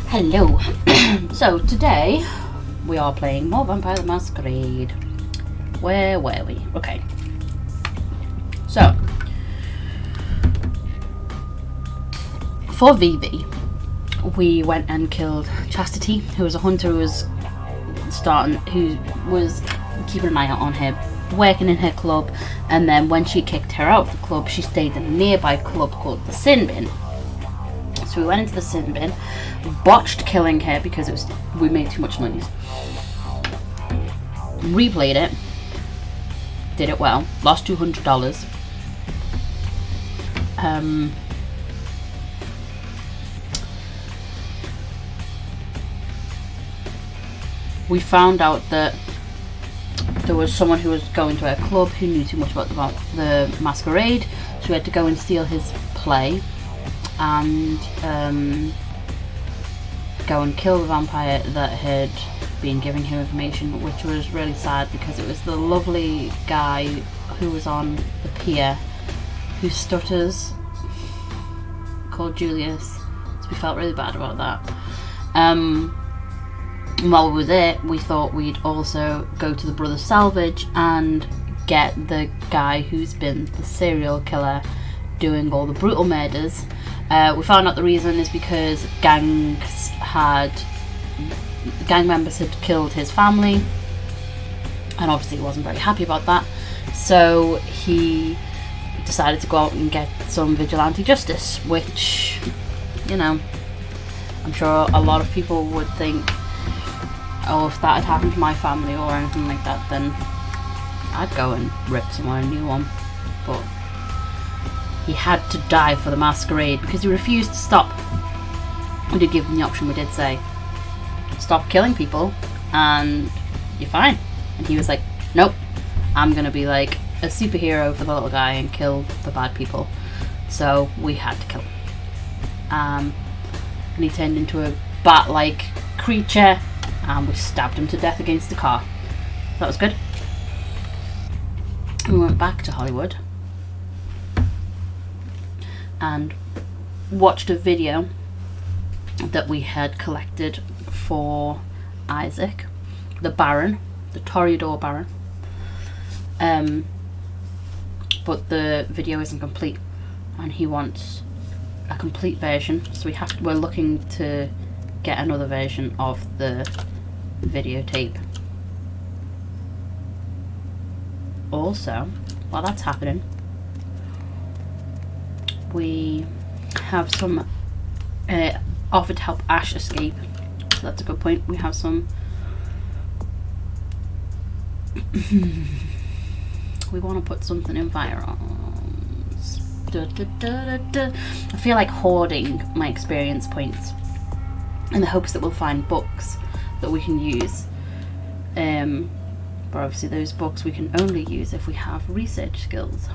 Hello. So today we are playing more Vampire the Masquerade. Where were we? Okay. So for VV, we went and killed Chastity, who was a hunter who was keeping an eye out on her, working in her club, and then when she kicked her out of the club, she stayed in a nearby club called the Sin Bin. So we went into the Sin Bin, botched killing her because we made too much noise. Replayed it, did it well, lost $200. We found out that there was someone who was going to our club who knew too much about the masquerade, so we had to go and steal his play and go and kill the vampire that had been giving him information, which was really sad because it was the lovely guy who was on the pier who stutters, called Julius, so we felt really bad about that. While we were there, we thought we'd also go to the Brothers Salvage and get the guy who's been the serial killer doing all the brutal murders. We found out the reason is because gang members had killed his family, and obviously he wasn't very happy about that, so he decided to go out and get some vigilante justice, which, you know, I'm sure a lot of people would think, oh, if that had happened to my family or anything like that, then I'd go and rip someone a new one. But he had to die for the masquerade because he refused to stop. We did give him the option, we did say, stop killing people and you're fine. And he was like, nope, I'm gonna be like a superhero for the little guy and kill the bad people. So we had to kill him. And he turned into a bat-like creature and we stabbed him to death against the car. That was good. We went back to Hollywood and watched a video that we had collected for Isaac, the Baron, the Toreador Baron. But the video isn't complete and he wants a complete version, so we're looking to get another version of the videotape. Also, while that's happening, we have some offered to help Ash escape, so that's a good point. We have some we want to put something in firearms. I feel like hoarding my experience points in the hopes that we'll find books that we can use, but obviously those books we can only use if we have research skills.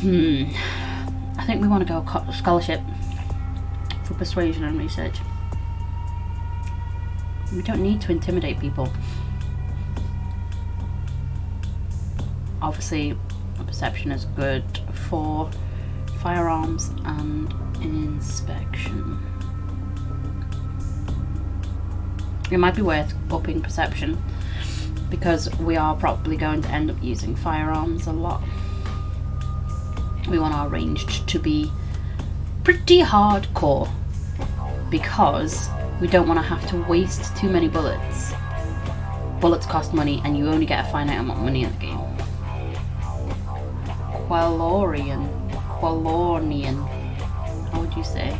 I think we want to go scholarship for persuasion and research. We don't need to intimidate people. Obviously a perception is good for firearms and inspection. It might be worth upping perception because we are probably going to end up using firearms a lot. We want our ranged to be pretty hardcore because we don't want to have to waste too many bullets. Bullets cost money and you only get a finite amount of money in the game. Qualorian, how would you say?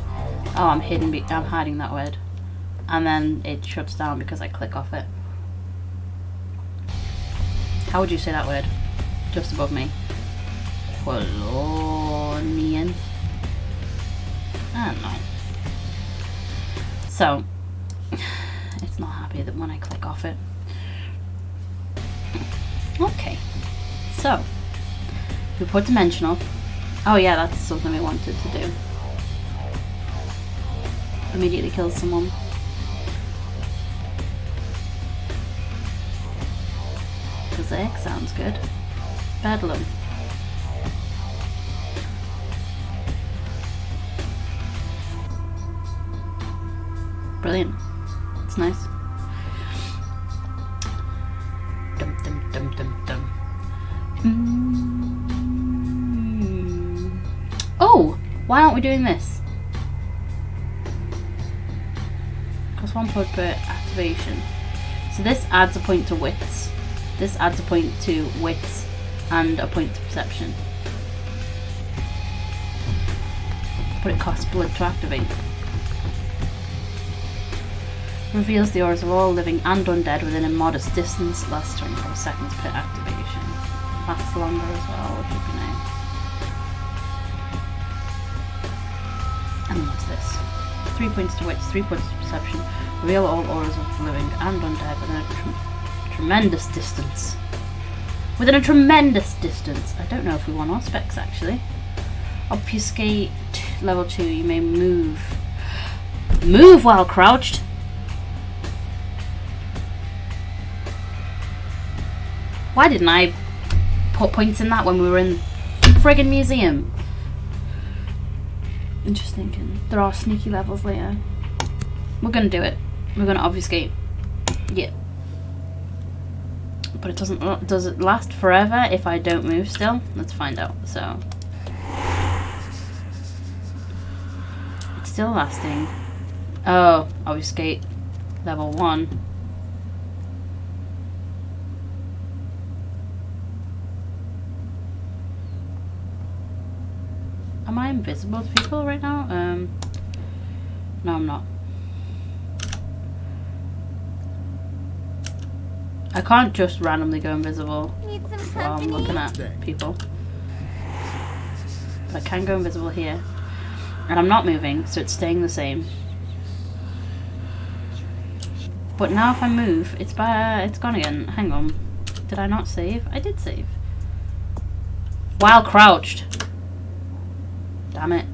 Oh, I'm hiding that word, and then it shuts down because I click off it. How would you say that word? Just above me. Qualorian. I don't know. So it's not happy that when I click off it. Okay, so we put dimensional. Oh yeah, that's something we wanted to do. Immediately kill someone. Berserk sounds good. Bedlam. Brilliant. It's nice. Dum dum dum dum dum. Oh! Why aren't we doing this? Cost 1 point per activation. So this adds a point to wits. This adds a point to wits and a point to perception. But it costs blood to activate. Reveals the auras of all living and undead within a modest distance. Lasts 24 seconds per activation. Lasts longer as well, which would be nice. And what's this? 3 points to wits, 3 points to perception. Reveal all auras of living and undead within a tremendous distance. Within a tremendous distance. I don't know if we want our specs actually. Obfuscate level 2. You may move. Move while crouched. Why didn't I put points in that when we were in the friggin' museum? I'm just thinking, there are sneaky levels later. We're gonna do it. We're gonna obfuscate. Yeah. But it doesn't. Does it last forever if I don't move still? Let's find out. So it's still lasting. Oh, obfuscate level 1. Am I invisible to people right now? No, I'm not. I can't just randomly go invisible while I'm looking at people. But I can go invisible here. And I'm not moving, so it's staying the same. But now if I move, it's gone again. Hang on. Did I not save? I did save. While crouched. Damn it.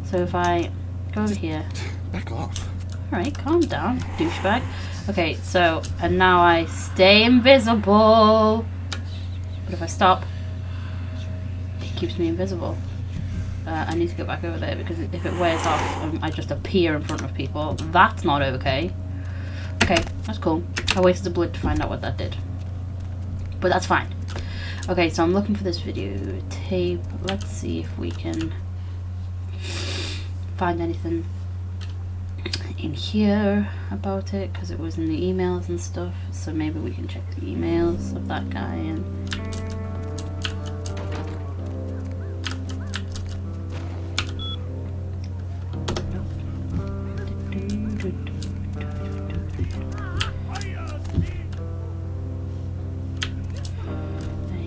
So if I go over here. Back off. Alright, calm down, douchebag. Okay, so, and now I stay invisible. But if I stop, it keeps me invisible. I need to go back over there because if it wears off, I just appear in front of people. That's not okay. Okay, that's cool. I wasted the blood to find out what that did. But that's fine. Okay, so I'm looking for this video tape. Let's see if we can find anything in here about it, because it was in the emails and stuff. So maybe we can check the emails of that guy and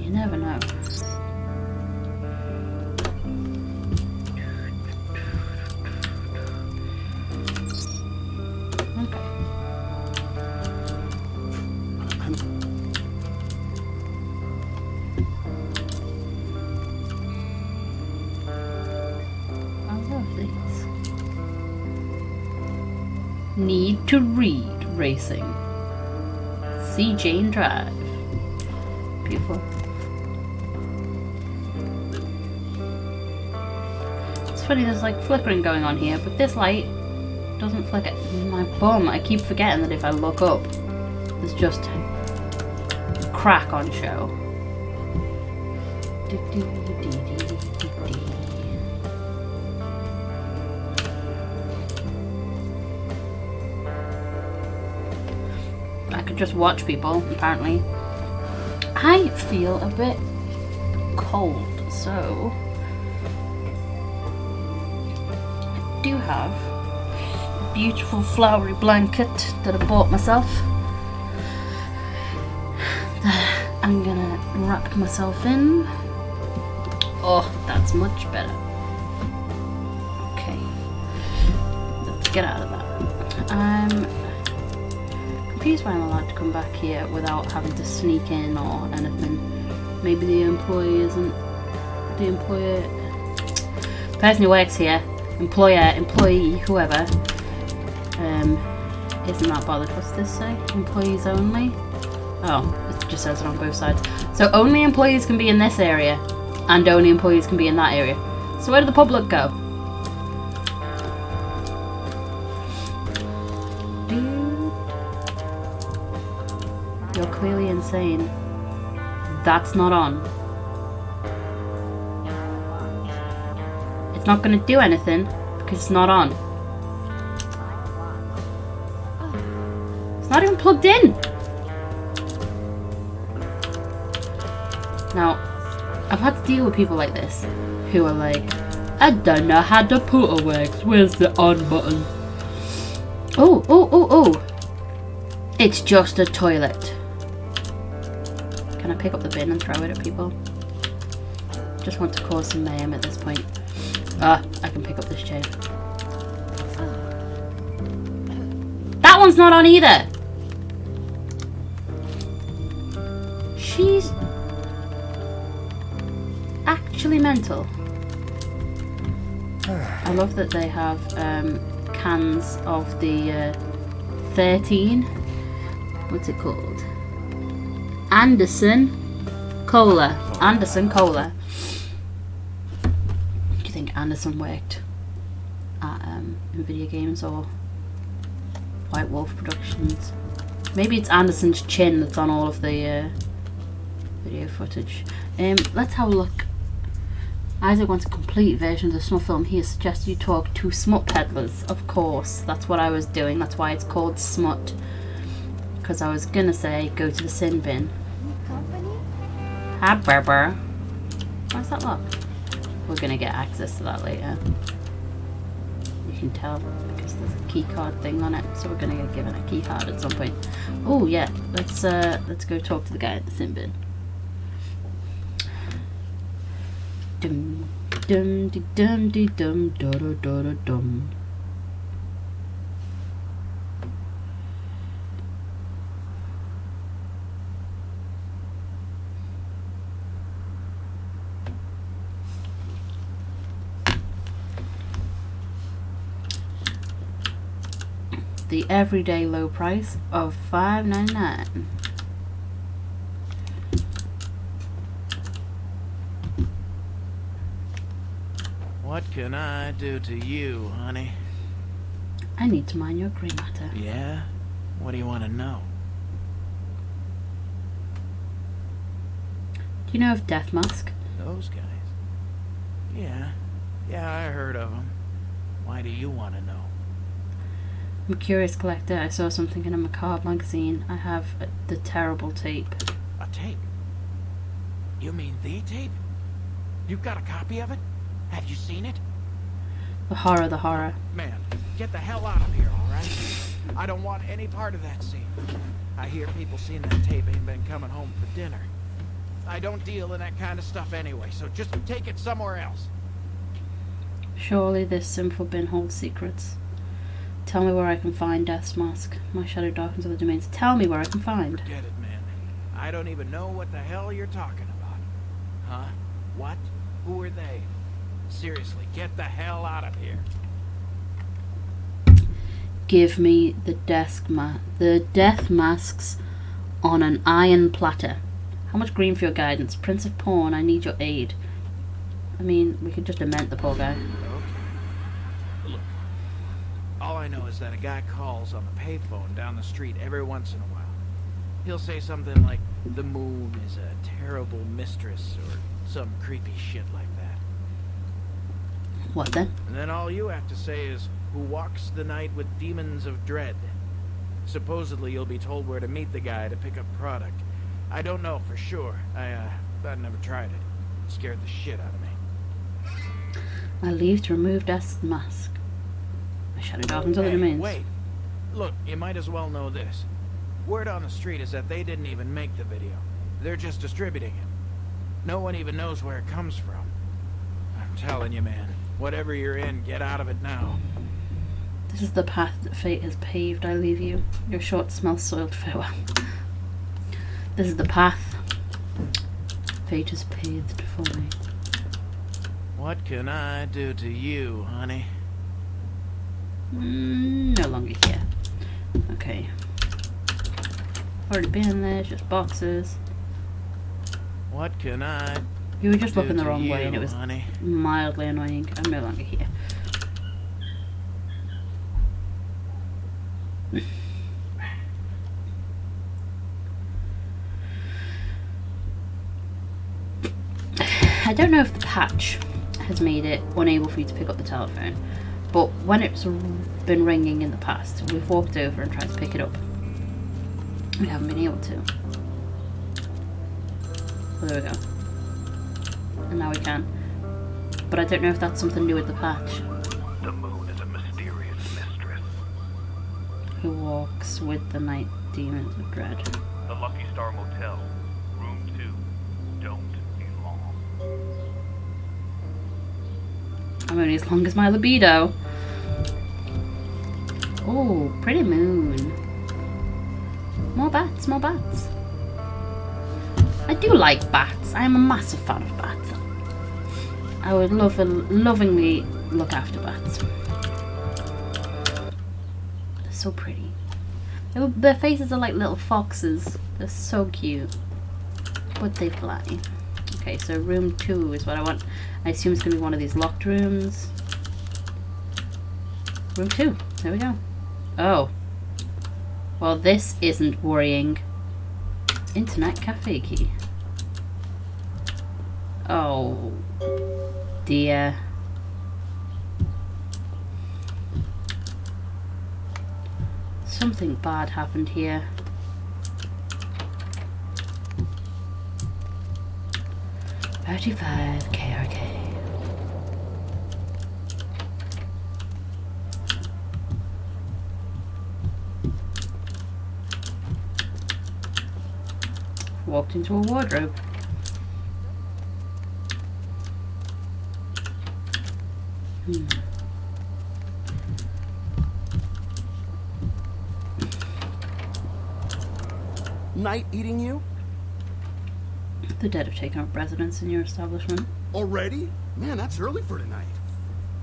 you never know. Need to read racing. See Jane drive. Beautiful. It's funny, there's like flickering going on here, but this light doesn't flicker. My bum, I keep forgetting that if I look up, there's just a crack on show. I could just watch people, apparently. I feel a bit cold, so I do have a beautiful flowery blanket that I bought myself that I'm gonna wrap myself in. Oh, that's much better. Okay, let's get out of that. I'm confused why I'm allowed to come back here without having to sneak in or anything. Maybe the employee isn't the employer. The person who works here, employer, employee, whoever, isn't that bothered. What's this say? Employees only? Oh, it just says it on both sides. So only employees can be in this area, and only employees can be in that area. So where did the public go? saying that's not on. It's not going to do anything because it's not on. It's not even plugged in. Now, I've had to deal with people like this who are like, I don't know how the put works. Where's the on button? Oh. It's just a toilet. Can I pick up the bin and throw it at people? Just want to cause some mayhem at this point. Ah, I can pick up this chair. That one's not on either. She's actually mental. I love that they have cans of the 13. What's it called? Anderson Cola. Anderson Cola. Do you think Anderson worked at Nvidia Games or White Wolf Productions? Maybe it's Anderson's chin that's on all of the video footage. Let's have a look. Isaac wants a complete version of the smut film. He has suggested you talk to smut peddlers. Of course, that's what I was doing. That's why it's called smut. Because I was gonna say, go to the sin bin. Hi, Berber. Why's that locked? We're gonna get access to that later. You can tell because there's a key card thing on it. So we're gonna get given a key card at some point. Oh yeah, let's go talk to the guy at the sin bin. Dum dum de dum de dum da da da da dum. The everyday low price of $5.99. What can I do to you, honey? I need to mine your grey matter. Yeah? What do you want to know? Do you know of Death Mask? Those guys? Yeah. Yeah, I heard of them. Why do you want to know? I'm a curious collector. I saw something in a macabre magazine. I have the terrible tape. A tape? You mean the tape? You've got a copy of it? Have you seen it? The horror, the horror. Man, get the hell out of here, alright? I don't want any part of that scene. I hear people seeing that tape ain't been coming home for dinner. I don't deal in that kind of stuff anyway, so just take it somewhere else. Surely this sinful bin holds secrets. Tell me where I can find Death's Mask. My shadow darkens other domains. Tell me where I can find. Forget it, man. I don't even know what the hell you're talking about. Huh? What? Who are they? Seriously, get the hell out of here. Give me the death masks on an iron platter. How much green for your guidance? Prince of Pawn, I need your aid. I mean, we could just dement the poor guy. Okay. Look, all I know is that a guy calls on the payphone down the street every once in a while. He'll say something like, the moon is a terrible mistress, or some creepy shit like that. What then? And then all you have to say is, who walks the night with demons of dread. Supposedly you'll be told where to meet the guy to pick up product. I don't know for sure. I never tried it. It scared the shit out of me. I leave to remove Death's Mask. My shadow darkens other domains. Wait. Look, you might as well know this. Word on the street is that they didn't even make the video. They're just distributing it. No one even knows where it comes from. I'm telling you, man. Whatever you're in, get out of it now. This is the path that fate has paved. I leave you. Your short smells soiled. Farewell. This is the path fate has paved for me. What can I do to you, honey? No longer here. Okay. Already been there. It's just boxes. What can I You were just do looking the to wrong you, way and it was honey? mildly annoying. I'm no longer here. I don't know if the patch has made it unable for you to pick up the telephone, but when it's been ringing in the past, we've walked over and tried to pick it up. We haven't been able to. Well, there we go. And now we can. But I don't know if that's something new with the patch. The moon is a mysterious mistress. Who walks with the night demons of dread? The Lucky Star Motel, room 2. Don't be long. I'm only as long as my libido. Oh, pretty moon. More bats, more bats. I do like bats. I am a massive fan of bats. I would lovingly look after bats. They're so pretty. Their faces are like little foxes. They're so cute. But they fly. Okay, so room 2 is what I want. I assume it's going to be one of these locked rooms. Room 2. There we go. Oh. Well, this isn't worrying. Internet cafe key. Oh dear. Something bad happened here. $35 KRK. Walked into a wardrobe. Night eating you? The dead have taken up residence in your establishment. Already? Man, that's early for tonight.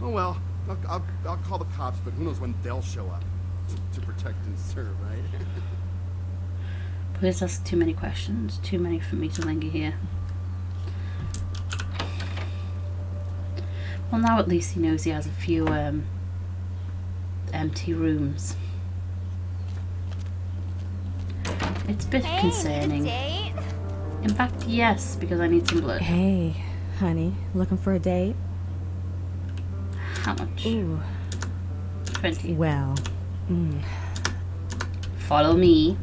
Oh well, I'll call the cops, but who knows when they'll show up to protect and serve, right? Please ask too many questions. Too many for me to linger here. Well, now at least he knows he has a few empty rooms. It's a bit concerning. Need a date? In fact, yes, because I need some blood. Hey, honey, looking for a date? How much? Ooh, 20. well, Follow me.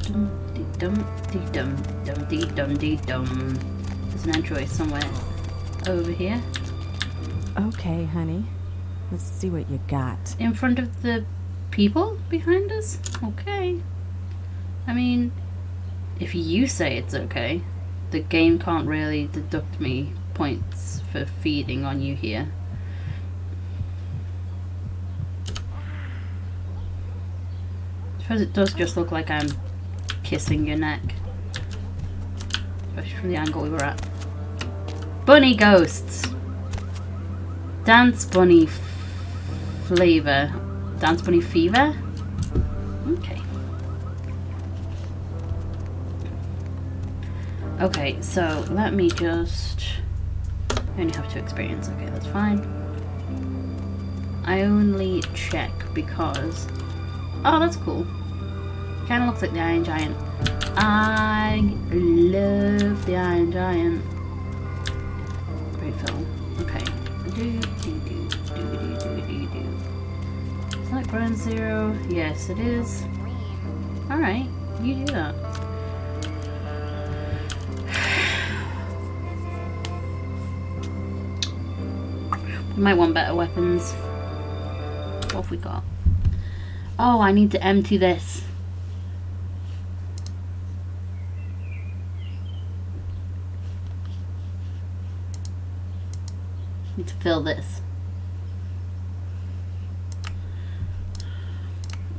Dum dee dum dee dum dum dee dum dee dum. There's an entryway somewhere over here. okay, honey. Let's see what you got. In front of the people behind us? Okay. I mean, if you say it's okay, the game can't really deduct me points for feeding on you here. I suppose it does just look like I'm kissing your neck. Especially from the angle we were at. Bunny ghosts! Dance bunny flavor. Dance bunny fever? Okay. Okay, so let me just... I only have 2 experience. Okay, that's fine. I only check because... Oh, that's cool. Kinda looks like the Iron Giant. I love the Iron Giant. Great film. Okay. Is that Ground Zero? Yes, it is. Alright, you do that. We might want better weapons. What have we got? Oh, I need to empty this. Need to fill this.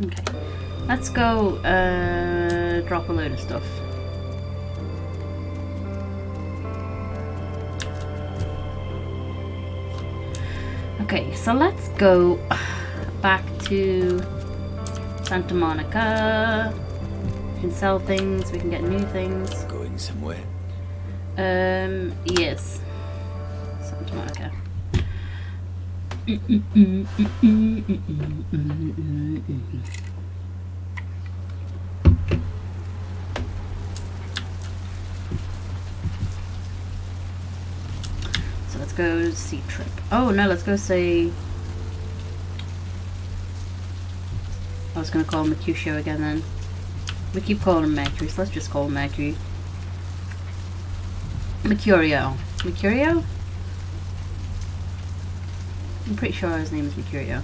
Okay. Let's go drop a load of stuff. Okay, so let's go back to Santa Monica. We can sell things, we can get new things. Going somewhere? Yes. Santa Monica. go see Trip. Oh no, let's go see. I was gonna call him Mercutio again then. We keep calling him Mercury, so let's just call him Mercury. Mercurio. Mercurio? I'm pretty sure his name is Mercurio.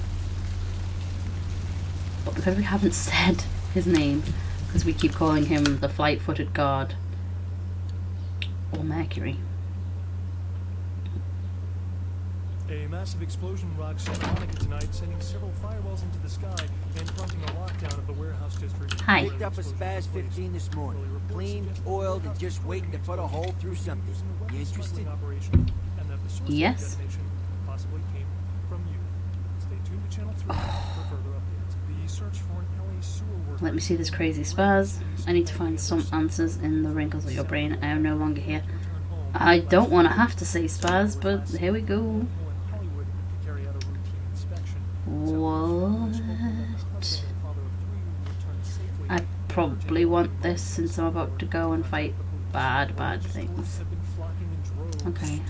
But because we haven't said his name, because we keep calling him the flight-footed god, or Mercury. A massive explosion rocks Santa Monica tonight, sending several firewalls into the sky and prompting a lockdown of the warehouse district. Hi. Picked up a Spaz 15 this morning. Clean, oiled, and just waiting to put a hole through something. You interested? Yes. Possibly came from you. Stay tuned to Channel 3 for further updates. The search for an LA sewer worker. Let me see this crazy spaz. I need to find some answers in the wrinkles of your brain. I am no longer here. I don't want to have to say spaz, but here we go. What? I probably want this since I'm about to go and fight bad things. Okay.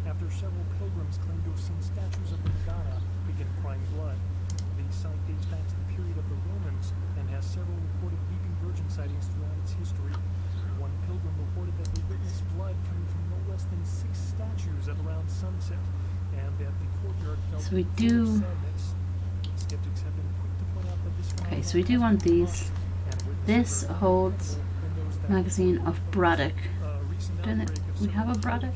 After several pilgrims claim to have seen statues of the Madonna begin crying blood. The site dates back to the period of the Romans and has several reported weeping virgin sightings throughout its history. One pilgrim reported that they witnessed blood coming from no less than 6 statues at around sunset, and that the courtyard felt So we do. Skeptics have been quick to point out that this Okay, so we do want these. This holds magazine of Braddock. Don't it? We have a Braddock.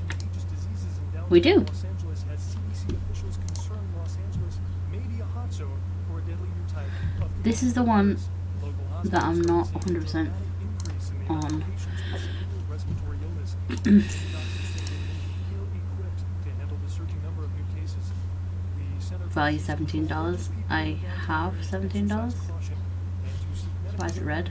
We do. Los Angeles has CDC officials concerned Los Angeles may be a hot zone for a deadly new type of This is the one local that I'm not 100% increase in the on. applications for severe respiratory illness. Doctors say they may be ill-equipped to handle the surging number of new cases. The Center for Value $17. I have $17. Why is it red?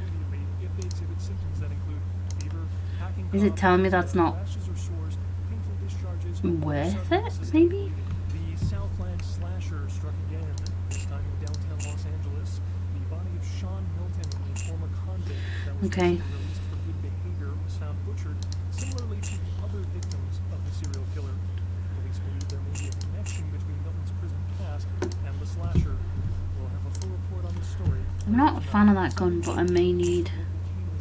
if they exhibit symptoms that include fever, hacking Is it cough, telling me that's not rashes or sores, painful discharges, worth it? Maybe? The Southland slasher struck again, this time in downtown Los Angeles. The body of Sean Milton, a former convict that was Okay. recently released for good behavior, was found butchered, similarly to the other victims of the serial killer. Police believe there may be a connection between Milton's prison past and the slasher. We'll have a full report on the story. I'm not a fan of that gun, but I may need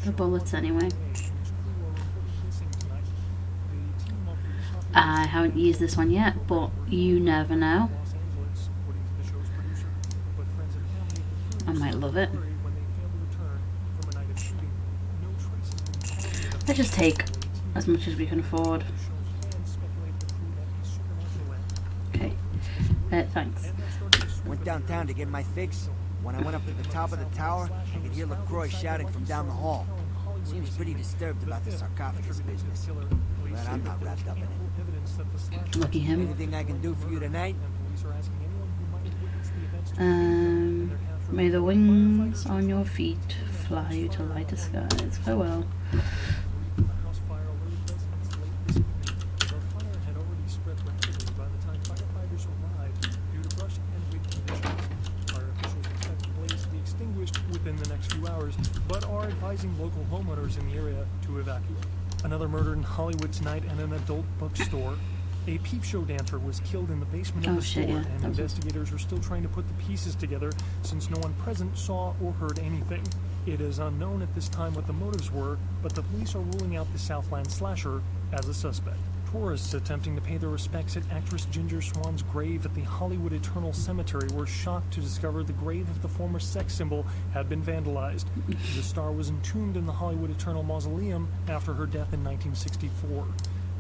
the bullets anyway. I haven't used this one yet, but you never know. I might love it. Let's just take as much as we can afford. Okay. Thanks. Went downtown to get my fix. When I went up to the top of the tower, I could hear LaCroix shouting from down the hall. Seems pretty disturbed about the sarcophagus business. But I'm not wrapped up in it. Lucky him. Anything I can do for you tonight? May the wings on your feet fly you to lighter skies. Farewell. Within the next few hours, but are advising local homeowners in the area to evacuate. Another murder in Hollywood tonight at an adult bookstore. A peep show dancer was killed in the basement of the store, and investigators are still trying to put the pieces together since no one present saw or heard anything. It is unknown at this time what the motives were, but the police are ruling out the Southland slasher as a suspect. Tourists attempting to pay their respects at actress Ginger Swan's grave at the Hollywood Eternal Cemetery were shocked to discover the grave of the former sex symbol had been vandalized. The star was entombed in the Hollywood Eternal Mausoleum after her death in 1964.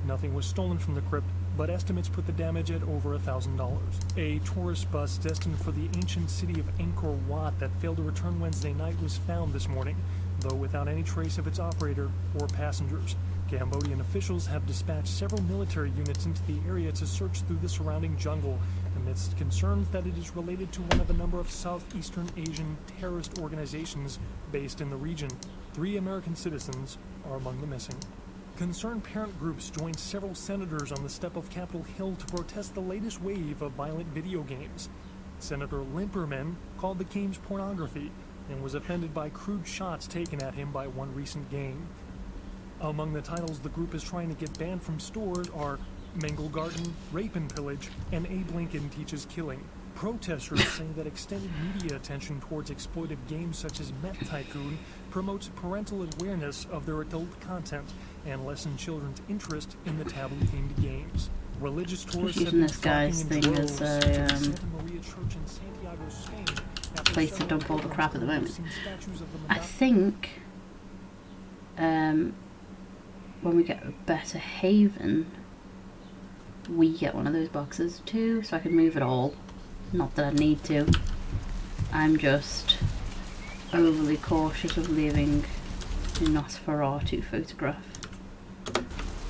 Nothing was stolen from the crypt, but estimates put the damage at over $1,000. A tourist bus destined for the ancient city of Angkor Wat that failed to return Wednesday night was found this morning, though without any trace of its operator or passengers. Cambodian officials have dispatched several military units into the area to search through the surrounding jungle, amidst concerns that it is related to one of a number of Southeastern Asian terrorist organizations based in the region. 3 American citizens are among the missing. Concerned parent groups joined several senators on the step of Capitol Hill to protest the latest wave of violent video games. Senator Limperman called the games pornography and was offended by crude shots taken at him by one recent game. Among the titles the group is trying to get banned from stores are Mangle Garden, Rape and Pillage, and Abe Lincoln Teaches Killing. Protesters say that extended media attention towards exploitive games such as Meth Tycoon promotes parental awareness of their adult content and lessens children's interest in the taboo-themed games. Religious tourists have been flocking in droves to the Santa Maria Church in Santiago, Spain, after place to dump all the crap at the moment. statues of the I think when we get a better haven, we get one of those boxes too, so I can move it all. Not that I need to. I'm just overly cautious of leaving a Nosferatu photograph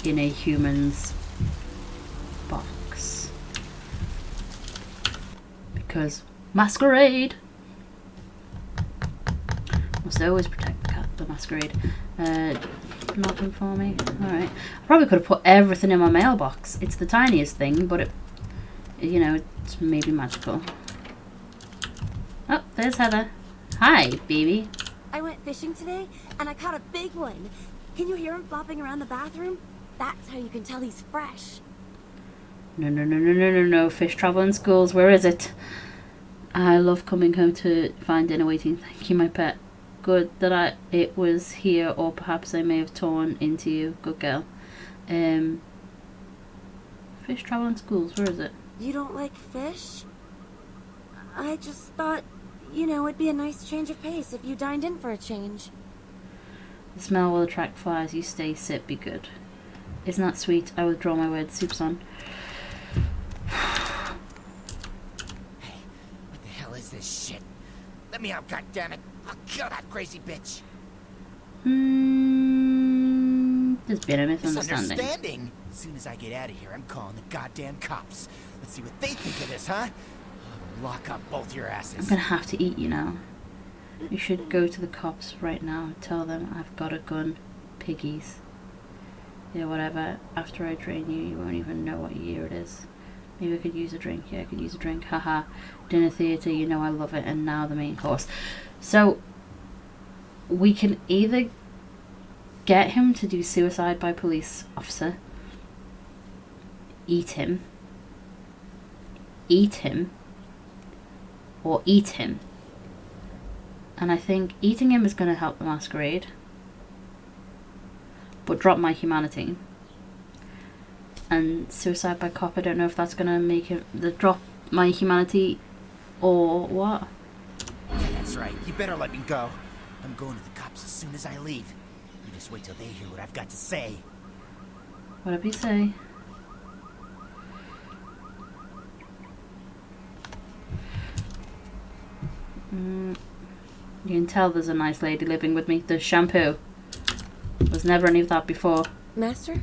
in a human's box. Because masquerade! Must always protect the masquerade. Nothing for me. Alright. I probably could have put everything in my mailbox. It's the tiniest thing, but it, you know, it's maybe magical. Oh, there's Heather. Hi, baby. I went fishing today, and I caught a big one. Can you hear him flopping around the bathroom? That's how you can tell he's fresh. No. Fish travel in schools. Where is it? I love coming home to find dinner waiting. Thank you, my pet. Good that it was here, or perhaps I may have torn into you. Good girl. Fish travel in schools. Where is it? You don't like fish? I just thought, you know, it'd be a nice change of pace if you dined in for a change. The smell will attract flies. You stay, sit, be good. Isn't that sweet? I withdraw my words. Soup's on. Hey, what the hell is this shit? Let me out, goddammit! I'll kill that crazy bitch! There's been a misunderstanding. Misunderstanding? As soon as I get out of here, I'm calling the goddamn cops. Let's see what they think of this, huh? I'll lock up both your asses. I'm gonna have to eat you now. You should go to the cops right now and tell them I've got a gun. Piggies. Yeah, whatever. After I drain you, you won't even know what year it is. Maybe I could use a drink. Yeah, I could use a drink. Haha. Dinner theatre, you know I love it. And now the main course. So, we can either get him to do suicide by police officer, eat him, or eat him. And I think eating him is going to help the masquerade, but drop my humanity. And suicide by cop, I don't know if that's going to make him drop my humanity or what. Yeah, that's right. You better let me go. I'm going to the cops as soon as I leave. You just wait till they hear what I've got to say. Whatever you say. You can tell there's a nice lady living with me. There's shampoo. There's never any of that before. Master?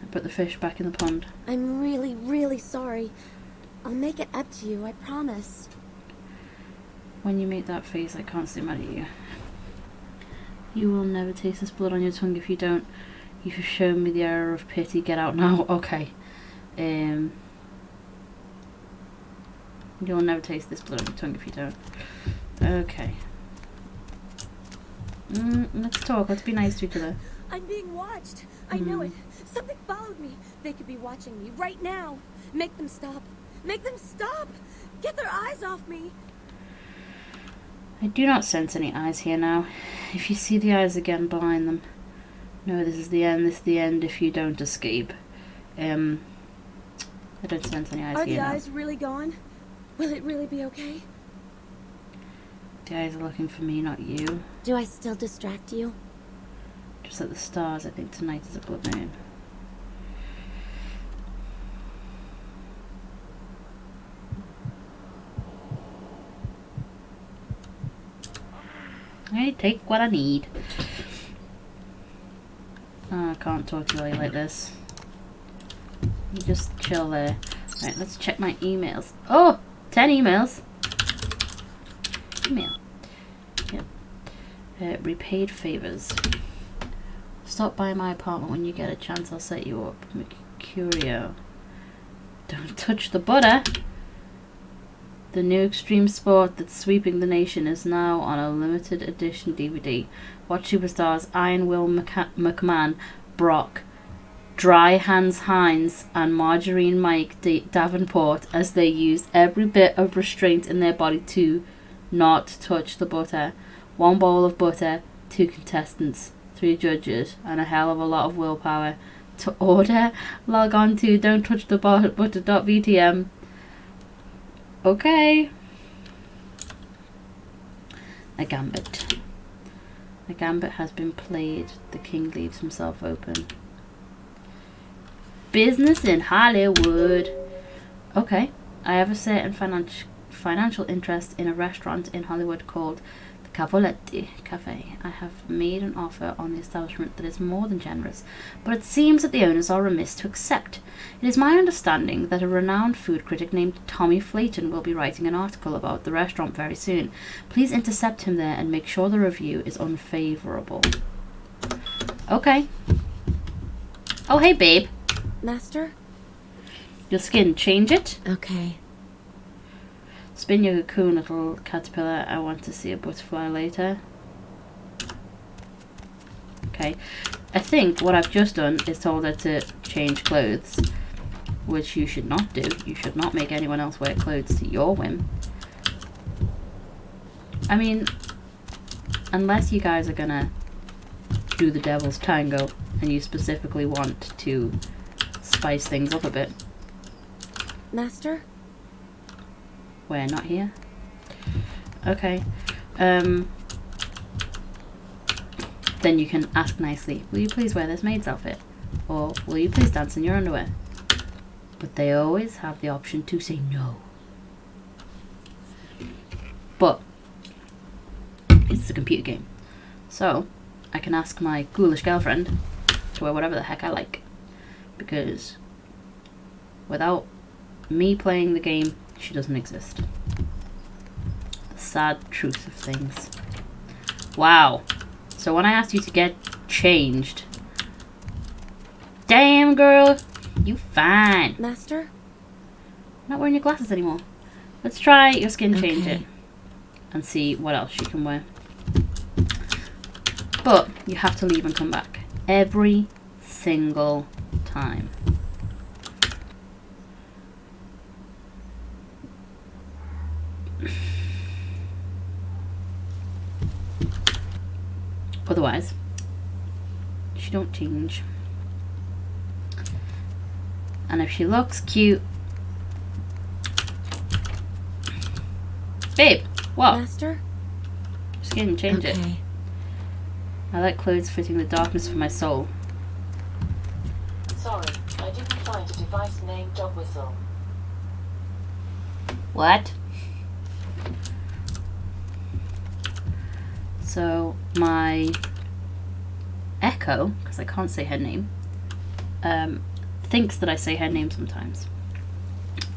I put the fish back in the pond. I'm really, really sorry. I'll make it up to you, I promise. When you make that face, I can't stay mad at you. You will never taste this blood on your tongue if you don't. You've shown me the error of pity. Get out now. Okay. You'll never taste this blood on your tongue if you don't. Okay. Let's talk. Let's be nice to each other. I'm being watched. I know it. Something followed me. They could be watching me right now. Make them stop. Make them stop. Get their eyes off me. I do not sense any eyes here now. If you see the eyes again, blind them. No, this is the end. This is the end if you don't escape. I don't sense any eyes here now. Are the eyes really gone? Will it really be okay? The eyes are looking for me, not you. Do I still distract you? Just like the stars, I think tonight is a blood moon. I take what I need. Oh, I can't talk to you like this. You just chill there. Right, let's check my emails. Oh! 10 emails. Email. Yep. Repaid favors. Stop by my apartment when you get a chance. I'll set you up. Mercurio. Don't touch the butter. The new extreme sport that's sweeping the nation is now on a limited edition DVD. Watch superstars Iron Will McMahon, Brock, Dry Hands Hines, and Margarine Mike Davenport as they use every bit of restraint in their body to not touch the butter. 1 bowl of butter, 2 contestants, 3 judges, and a hell of a lot of willpower. To order, log on to don'ttouchthebutter.vtm. Okay. A gambit. A gambit has been played. The king leaves himself open. Business in Hollywood. Okay. I have a certain financial interest in a restaurant in Hollywood called the Cavoletti Cafe. I have made an offer on the establishment that is more than generous, but it seems that the owners are remiss to accept. It is my understanding that a renowned food critic named Tommy Flayton will be writing an article about the restaurant very soon. Please intercept him there and make sure the review is unfavorable. Okay. Oh, hey, babe. Master? Your skin, change it. Okay. Spin your cocoon, little caterpillar. I want to see a butterfly later. Okay. I think what I've just done is told her to change clothes, which you should not do. You should not make anyone else wear clothes to your whim. I mean, unless you guys are gonna do the devil's tango and you specifically want to spice things up a bit. Master? We're not here. Okay. Then you can ask nicely, will you please wear this maid's outfit? Or will you please dance in your underwear? But they always have the option to say no. But it's a computer game. So I can ask my ghoulish girlfriend to wear whatever the heck I like. Because without me playing the game, she doesn't exist. The sad truth of things. Wow. So when I asked you to get changed, damn girl, you fine. Master? Not wearing your glasses anymore. Let's try your skin change Okay. it and see what else you can wear. But you have to leave and come back every single time. Otherwise, she don't change. And if she looks cute... Babe, what? Master? Skin, change it. I like clothes fitting the darkness of my soul. Sorry, I didn't find a device named Dog Whistle. What? So my Echo, because I can't say her name, thinks that I say her name sometimes.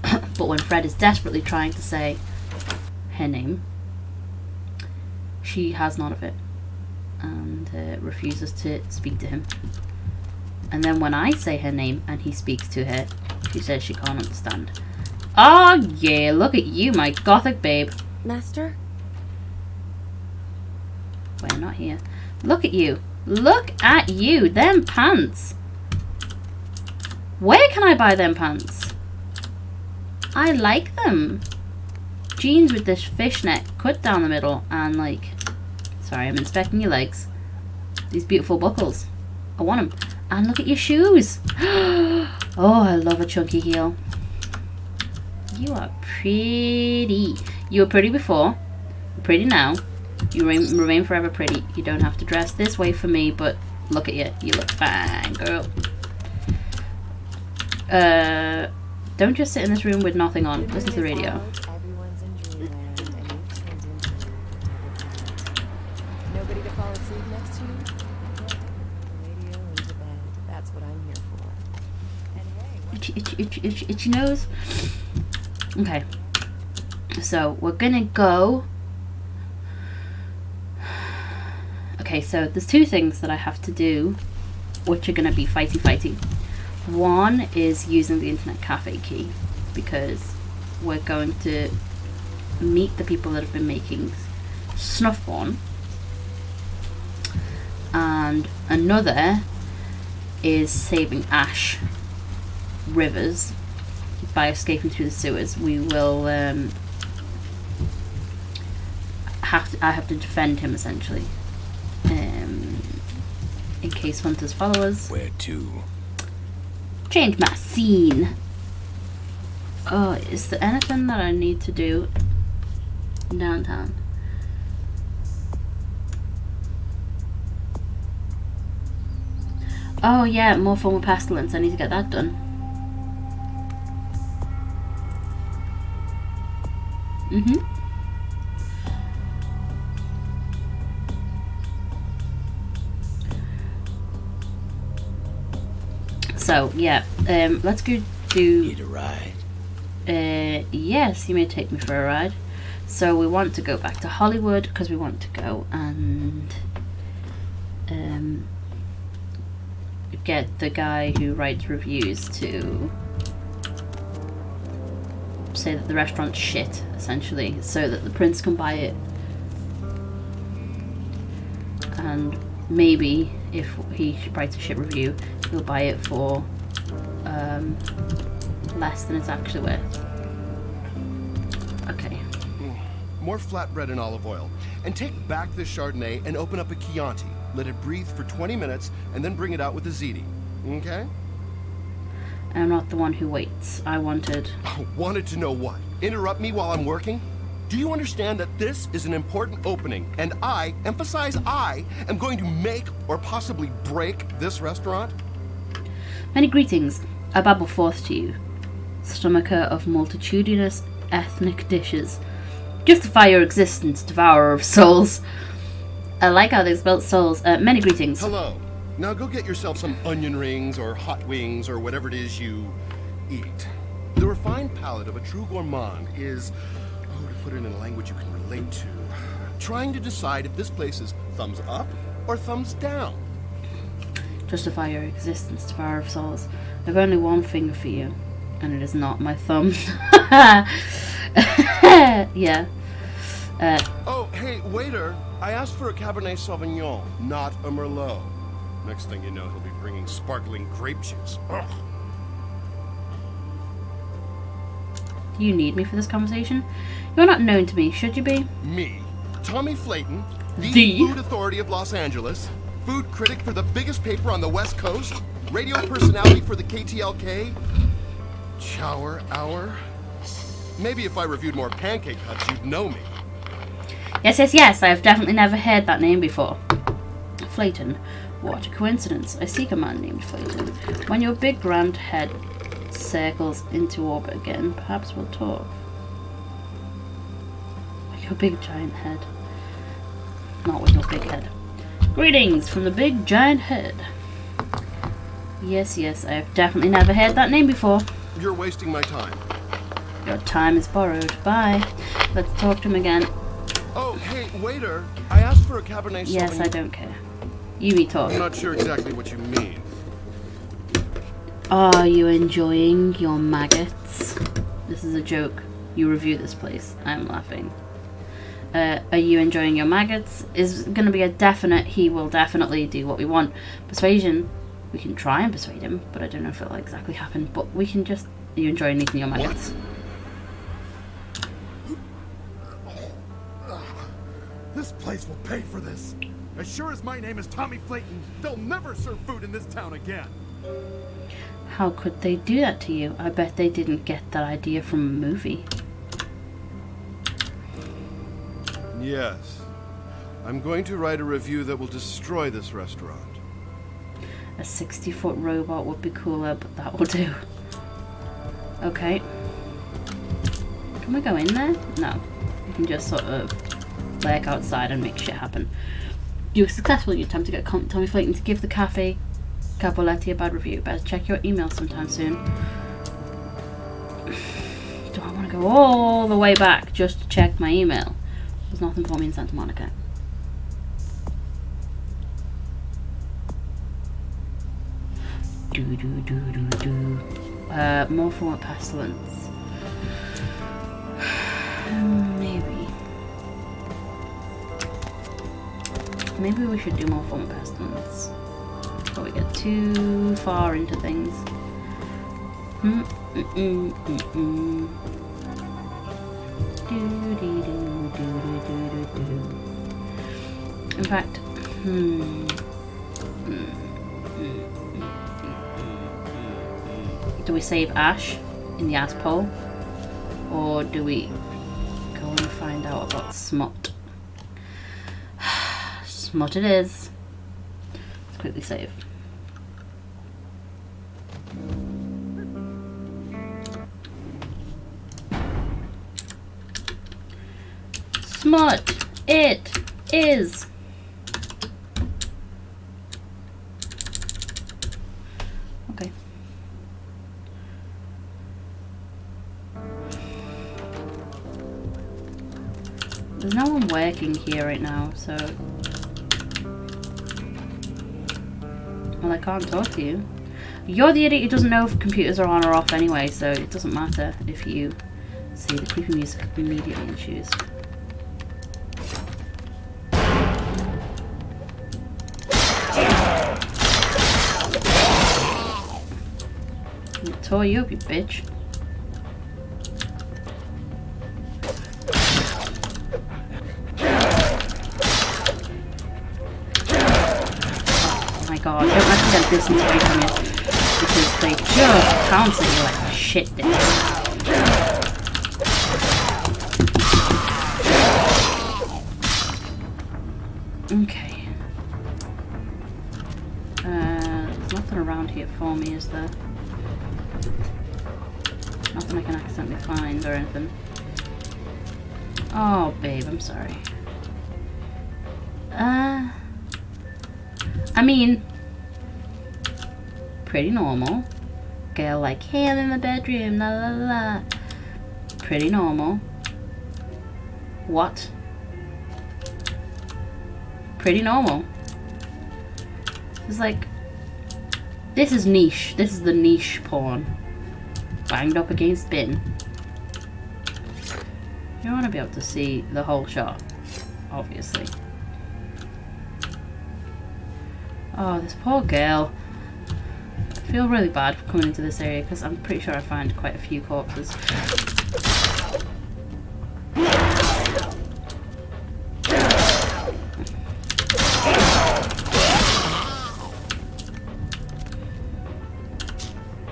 But when Fred is desperately trying to say her name, she has none of it and refuses to speak to him. And then when I say her name and he speaks to her, she says she can't understand. Oh yeah, look at you, my gothic babe. Master? We're not here. Look at you. Look at you. Them pants. Where can I buy them pants? I like them. Jeans with this fishnet cut down the middle and like... Sorry, I'm inspecting your legs. These beautiful buckles. I want them. And look at your shoes. Oh, I love a chunky heel. You are pretty. You were pretty before. Pretty now. You remain forever pretty. You don't have to dress this way for me, but look at you. You look fine, girl. Don't just sit in this room with nothing on. Listen to the radio. Everyone's in dreamland and you've turned into nobody to fall asleep next to you? Radio into bed. That's what I'm here for. And hey, Itchy nose. Okay. So we're gonna go. Okay, so there's 2 things that I have to do, which are gonna be fighty. One is using the internet cafe key, because we're going to meet the people that have been making snuff porn, and another is saving Ash Rivers by escaping through the sewers. We will I have to defend him essentially, in case hunters follow us. Where to? Change my scene. Oh, is there anything that I need to do downtown? Oh yeah, more formal pestilence. I need to get that done. So yeah, let's go do. Need a ride? Yes, you may take me for a ride. So we want to go back to Hollywood because we want to go and get the guy who writes reviews to say that the restaurant's shit, essentially, so that the prince can buy it. And maybe if he writes a shit review, he'll buy it for less than it's actually worth. Okay. More flatbread and olive oil. And take back this Chardonnay and open up a Chianti. Let it breathe for 20 minutes and then bring it out with a ziti. Okay? I'm not the one who waits. I wanted... Wanted to know what? Interrupt me while I'm working? Do you understand that this is an important opening, and I, emphasize I, am going to make or possibly break this restaurant? Many greetings. I babble forth to you, stomacher of multitudinous ethnic dishes. Justify your existence, devourer of souls. I like how they spelled souls. Many greetings. Hello. Now go get yourself some onion rings or hot wings or whatever it is you eat. The refined palate of a true gourmand is, to put it in a language you can relate to, trying to decide if this place is thumbs up or thumbs down. Justify your existence, devourer of souls. I've only one finger for you, and it is not my thumb. Yeah. Oh, hey, waiter. I asked for a Cabernet Sauvignon, not a Merlot. Next thing you know, he'll be bringing sparkling grape juice. Ugh. Do you need me for this conversation? You're not known to me, should you be? Me, Tommy Flayton, the food authority of Los Angeles, food critic for the biggest paper on the West Coast, radio personality for the KTLK, Chower Hour. Maybe if I reviewed more Pancake Huts, you'd know me. Yes, I have definitely never heard that name before. Flayton. What a coincidence. I seek a man named Flayton. When your big grand head circles into orbit again, perhaps we'll talk. Your big giant head. Not with your big head. Greetings from the big giant head. Yes, I have definitely never heard that name before. You're wasting my time. Your time is borrowed. Bye. Let's talk to him again. Oh, hey, waiter. I asked for a Cabernet Sauvignon. Yes, I don't care. You be talking. I'm not sure exactly what you mean. Are you enjoying your maggots? This is a joke. You review this place. I'm laughing. Are you enjoying your maggots? Is going to be a definite. He will definitely do what we want. Persuasion. We can try and persuade him, but I don't know if it'll exactly happen. But we can just... Are you enjoying eating your maggots? This place will pay for this. As sure as my name is Tommy Flayton, they'll never serve food in this town again. How could they do that to you? I bet they didn't get that idea from a movie. Yes. I'm going to write a review that will destroy this restaurant. A 60-foot robot would be cooler, but that will do. Okay. Can we go in there? No. You can just sort of lurk outside and make shit happen. You were successful in your attempt to get Tommy Flayton to give the Cafe Cavoletti a bad review. Better check your email sometime soon. Do I want to go all the way back just to check my email? There's nothing for me in Santa Monica. More form of pestilence. Maybe maybe we should do more form of pestilence before we get too far into things. In fact, do we save Ash in the ass pole, or do we go and find out about Smut? Smut it is. Let's quickly save. Smut it is. Okay. There's no one working here right now, so... Well, I can't talk to you. You're the idiot who doesn't know if computers are on or off anyway, so it doesn't matter if you see the creepy music immediately ensues. Tore you up, you bitch. Oh my god, don't let them get distance away from you, because they just pounce at you like a shit dick. Okay. There's nothing around here for me, is there? Nothing I can accidentally find or anything. Oh, babe, I'm sorry. I mean, pretty normal. Girl like, hey, I'm in my bedroom, la la la. Pretty normal. What? Pretty normal. It's like, this is niche. This is the niche porn. Banged up against bin. You want to be able to see the whole shot, obviously. Oh, this poor girl. I feel really bad for coming into this area because I'm pretty sure I find quite a few corpses.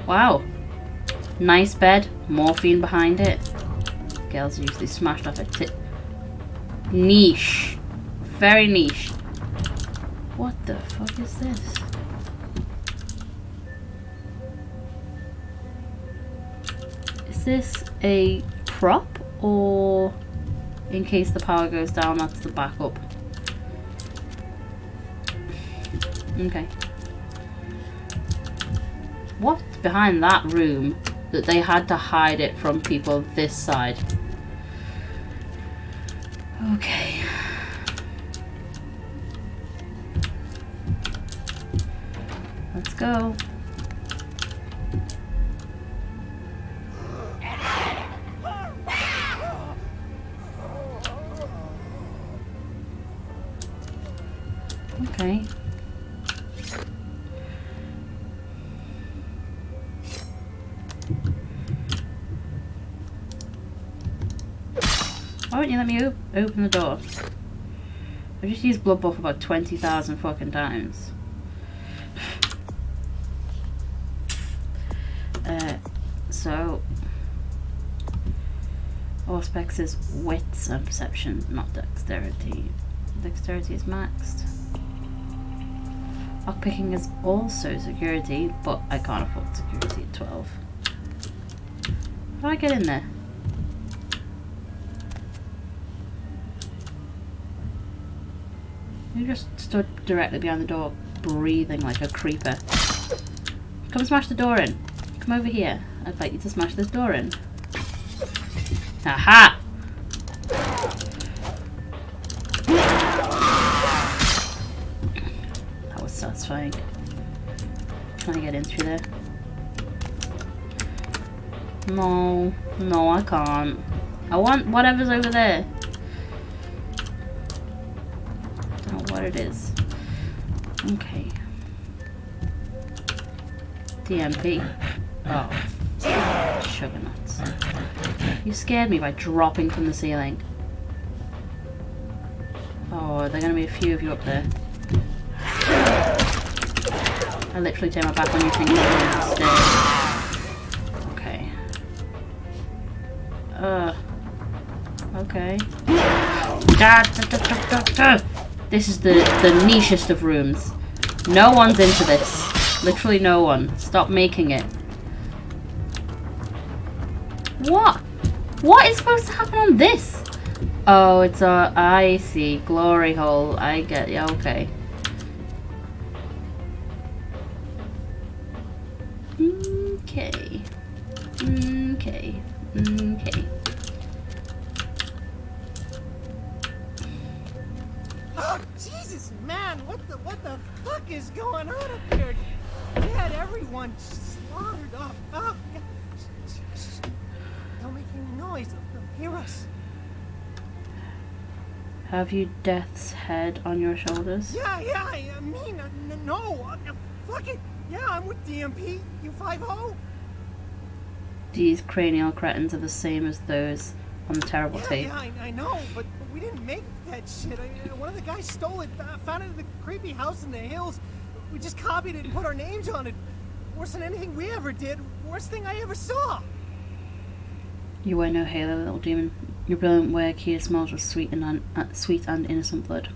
Wow. Nice bed, morphine behind it. Girls usually smashed off a tit. Niche. Very niche. What the fuck is this? Is this a prop, or in case the power goes down, that's the backup? Okay. What's behind that room that they had to hide it from people this side? Okay. Let's go. Okay. Why won't you let me open the door? I've just used blood buff about 20,000 fucking times. So Auspex is wits and perception, not dexterity. Dexterity is maxed. Lockpicking is also security, but I can't afford security at 12. How do I get in there? You just stood directly behind the door, breathing like a creeper. Come smash the door in. Come over here. I'd like you to smash this door in. Aha! That was satisfying. Trying to get in through there. No. No, I can't. I want whatever's over there. what it is. Okay. DMP. Oh, sugar nuts. You scared me by dropping from the ceiling. Oh, there are going to be a few of you up there. I literally turn my back on you thinking you're going to stay. Okay. Okay. This is the nichest of rooms. No one's into this. Literally no one. Stop making it. What? What is supposed to happen on this? Oh, it's a... I see. Glory hole. I get... Yeah, okay. Okay. Okay. Okay. Oh, Jesus, man, what the fuck is going on up here? They had everyone slaughtered up. Oh, yeah. Don't make any noise. They'll hear us. Have you Death's head on your shoulders? Yeah, I mean, no. Fuck it. Yeah, I'm with DMP. You 5-0? These cranial cretins are the same as those on the terrible tape. Yeah, I know, but we didn't make that shit. One of the guys stole it, found it in the creepy house in the hills. We just copied it and put our names on it. Worse than anything we ever did. Worst thing I ever saw. You wear no halo, little demon. Your brilliant work here smells with sweet and innocent blood.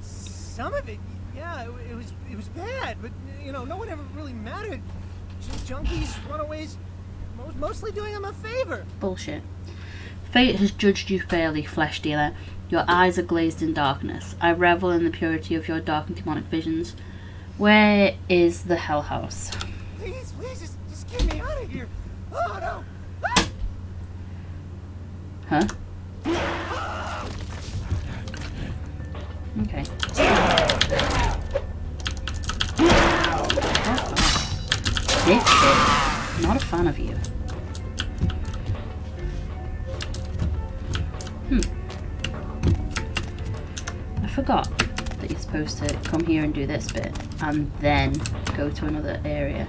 Some of it, yeah, it was bad, but you know, no one ever really mattered. Junkies, runaways, mostly doing them a favor. Bullshit. Fate has judged you fairly, flesh dealer. Your eyes are glazed in darkness. I revel in the purity of your dark and demonic visions. Where is the Hell House? Please, just get me out of here. Oh no. Huh? Okay. This shit. Not a fan of you. I forgot that you're supposed to come here and do this bit and then go to another area.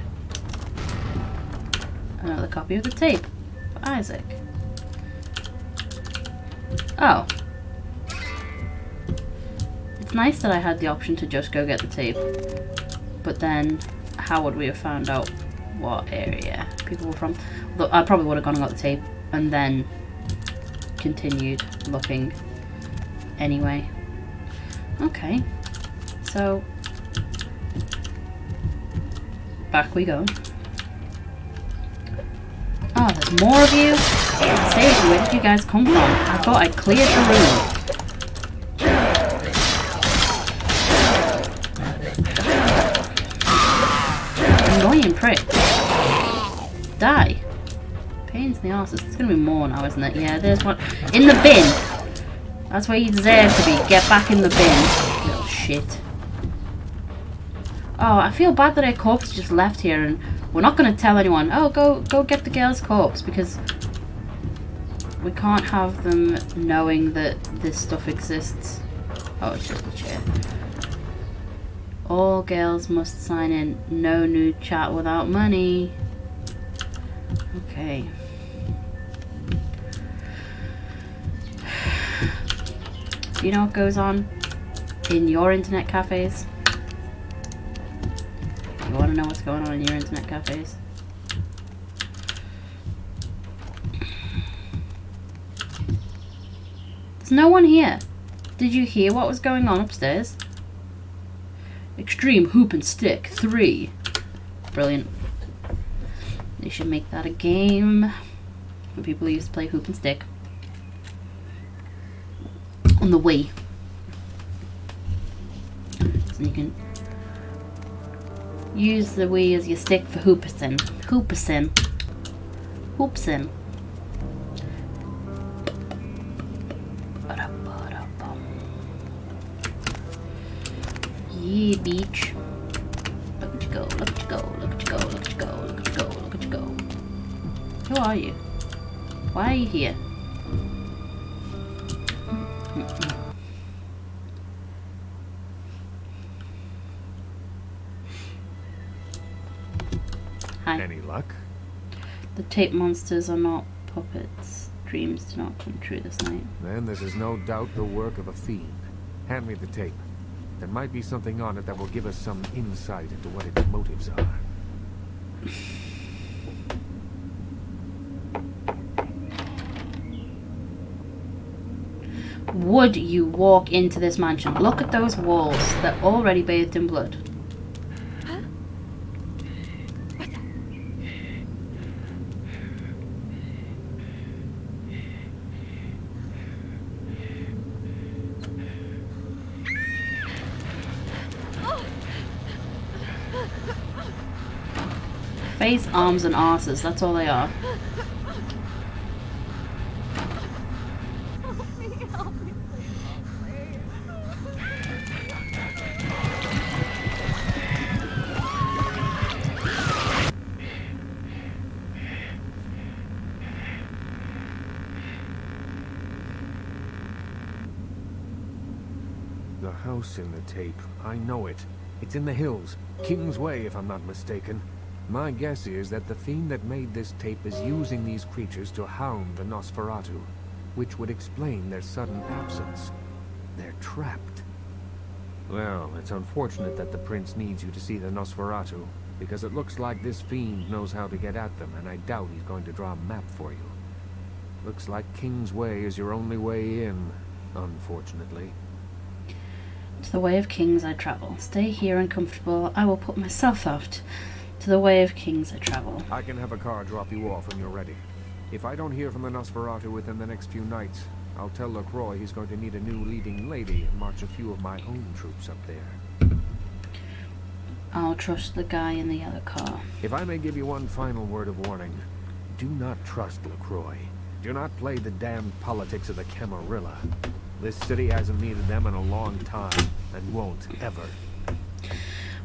Another copy of the tape for Isaac. Oh. It's nice that I had the option to just go get the tape. But then, how would we have found out what area people were from? Look, I probably would have gone and got the tape and then continued looking anyway. Okay. So, back we go. Oh, there's more of you? Seriously, where did you guys come from? I thought I cleared the room. Annoying prick. Die. Pains in the arse. It's gonna be more now, isn't it? Yeah, there's one. In the bin! That's where you deserve to be. Get back in the bin. Little shit. Oh, I feel bad that her corpse just left here and we're not gonna tell anyone, oh, go get the girl's corpse, because we can't have them knowing that this stuff exists. Oh, it's just a chair. All girls must sign in. No nude chat without money. Okay. Do you know what goes on in your internet cafes? You want to know what's going on in your internet cafes? There's no one here. Did you hear what was going on upstairs? Extreme Hoop and Stick 3. Brilliant. They should make that a game for people who used to play Hoop and Stick on the Wii. So you can use the Wii as your stick for hoopsin. Hoopsin. Hoopsin. Yeah, beach. Look at you go, look at you go, look at you go, look at you go, look at you go, look at you go. Who are you? Why are you here? Hi. Any luck? The tape monsters are not puppets. Dreams do not come true this night. Then this is no doubt the work of a fiend. Hand me the tape. There might be something on it that will give us some insight into what its motives are. Would you walk into this mansion? Look at those walls. They're already bathed in blood. Face, arms, and arses. That's all they are. The house in the tape. I know it. It's in the hills. King's Way, if I'm not mistaken. My guess is that the fiend that made this tape is using these creatures to hound the Nosferatu, which would explain their sudden absence. They're trapped. Well, it's unfortunate that the prince needs you to see the Nosferatu, because it looks like this fiend knows how to get at them, and I doubt he's going to draw a map for you. Looks like King's Way is your only way in, unfortunately. To the way of kings I travel. Stay here uncomfortable. I will put myself out. To the way of kings I travel. I can have a car drop you off when you're ready. If I don't hear from the Nosferatu within the next few nights, I'll tell LaCroix he's going to need a new leading lady and march a few of my own troops up there. I'll trust the guy in the yellow car. If I may give you one final word of warning, do not trust LaCroix. Do not play the damned politics of the Camarilla. This city hasn't needed them in a long time, and won't ever.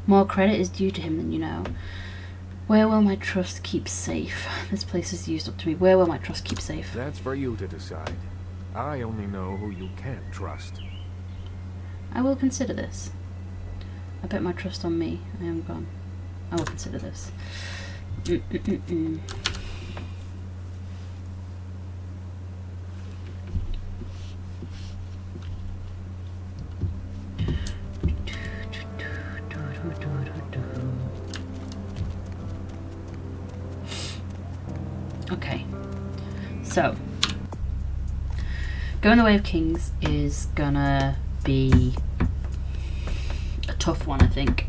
More credit is due to him than you know. Where will my trust keep safe? This place is used up to me. Where will my trust keep safe? That's for you to decide. I only know who you can't trust. I will consider this. I bet my trust on me. I am gone. I will consider this. Okay, so going the way of kings is gonna be a tough one, I think.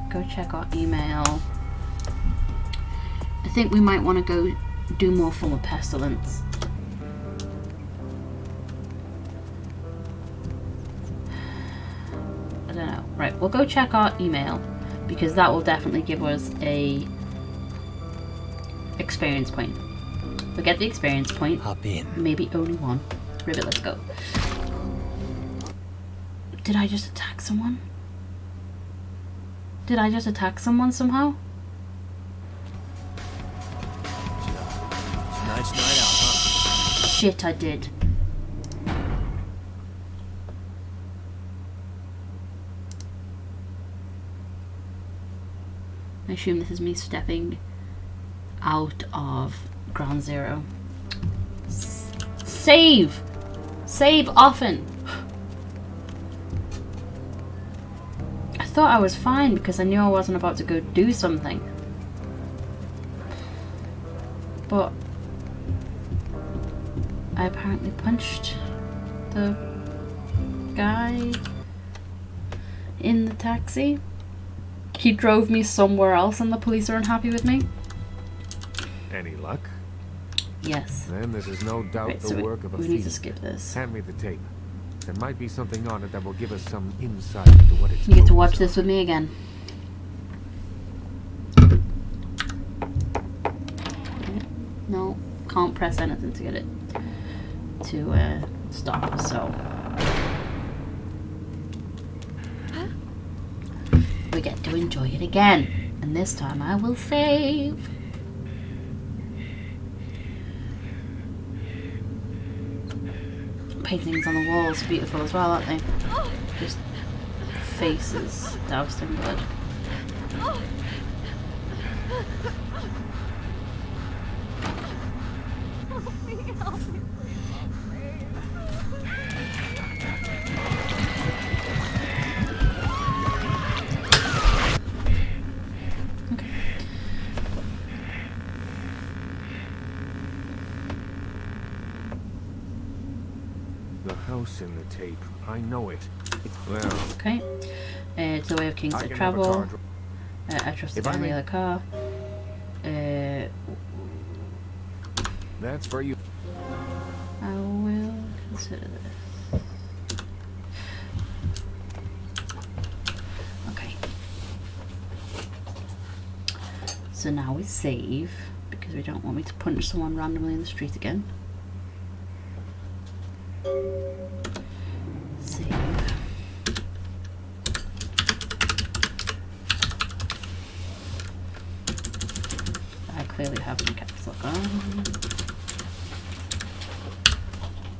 Go check our email. I think we might want to go do more form of pestilence. I don't know. Right, we'll go check our email, because that will definitely give us a experience point. We'll get the experience point. Hop in. Maybe only one. Rivet, let's go. Did I just attack someone? Did I just attack someone somehow? Nice night out, huh? Shit, I did. I assume this is me stepping out of ground zero. Save! Save often! I thought I was fine because I knew I wasn't about to go do something. But I apparently punched the guy in the taxi. He drove me somewhere else and the police are unhappy with me. Any luck? Yes. Then this is no doubt Right, the so work of a we fiend. need to skip this. Hand me the tape. There might be something on it that will give us some insight into what it's. You get to watch this with me again. No, can't press anything to get it to stop, so we get to enjoy it again. And this time I will save. Paintings on the walls, beautiful as well, aren't they? Just faces doused in blood. The house in the tape. I know it. Well. Okay. It's a way of King's travel. I trust the other car. That's for you. I will consider this. Okay. So now we save because we don't want me to punch someone randomly in the street again. Save. I clearly have my caps lock on.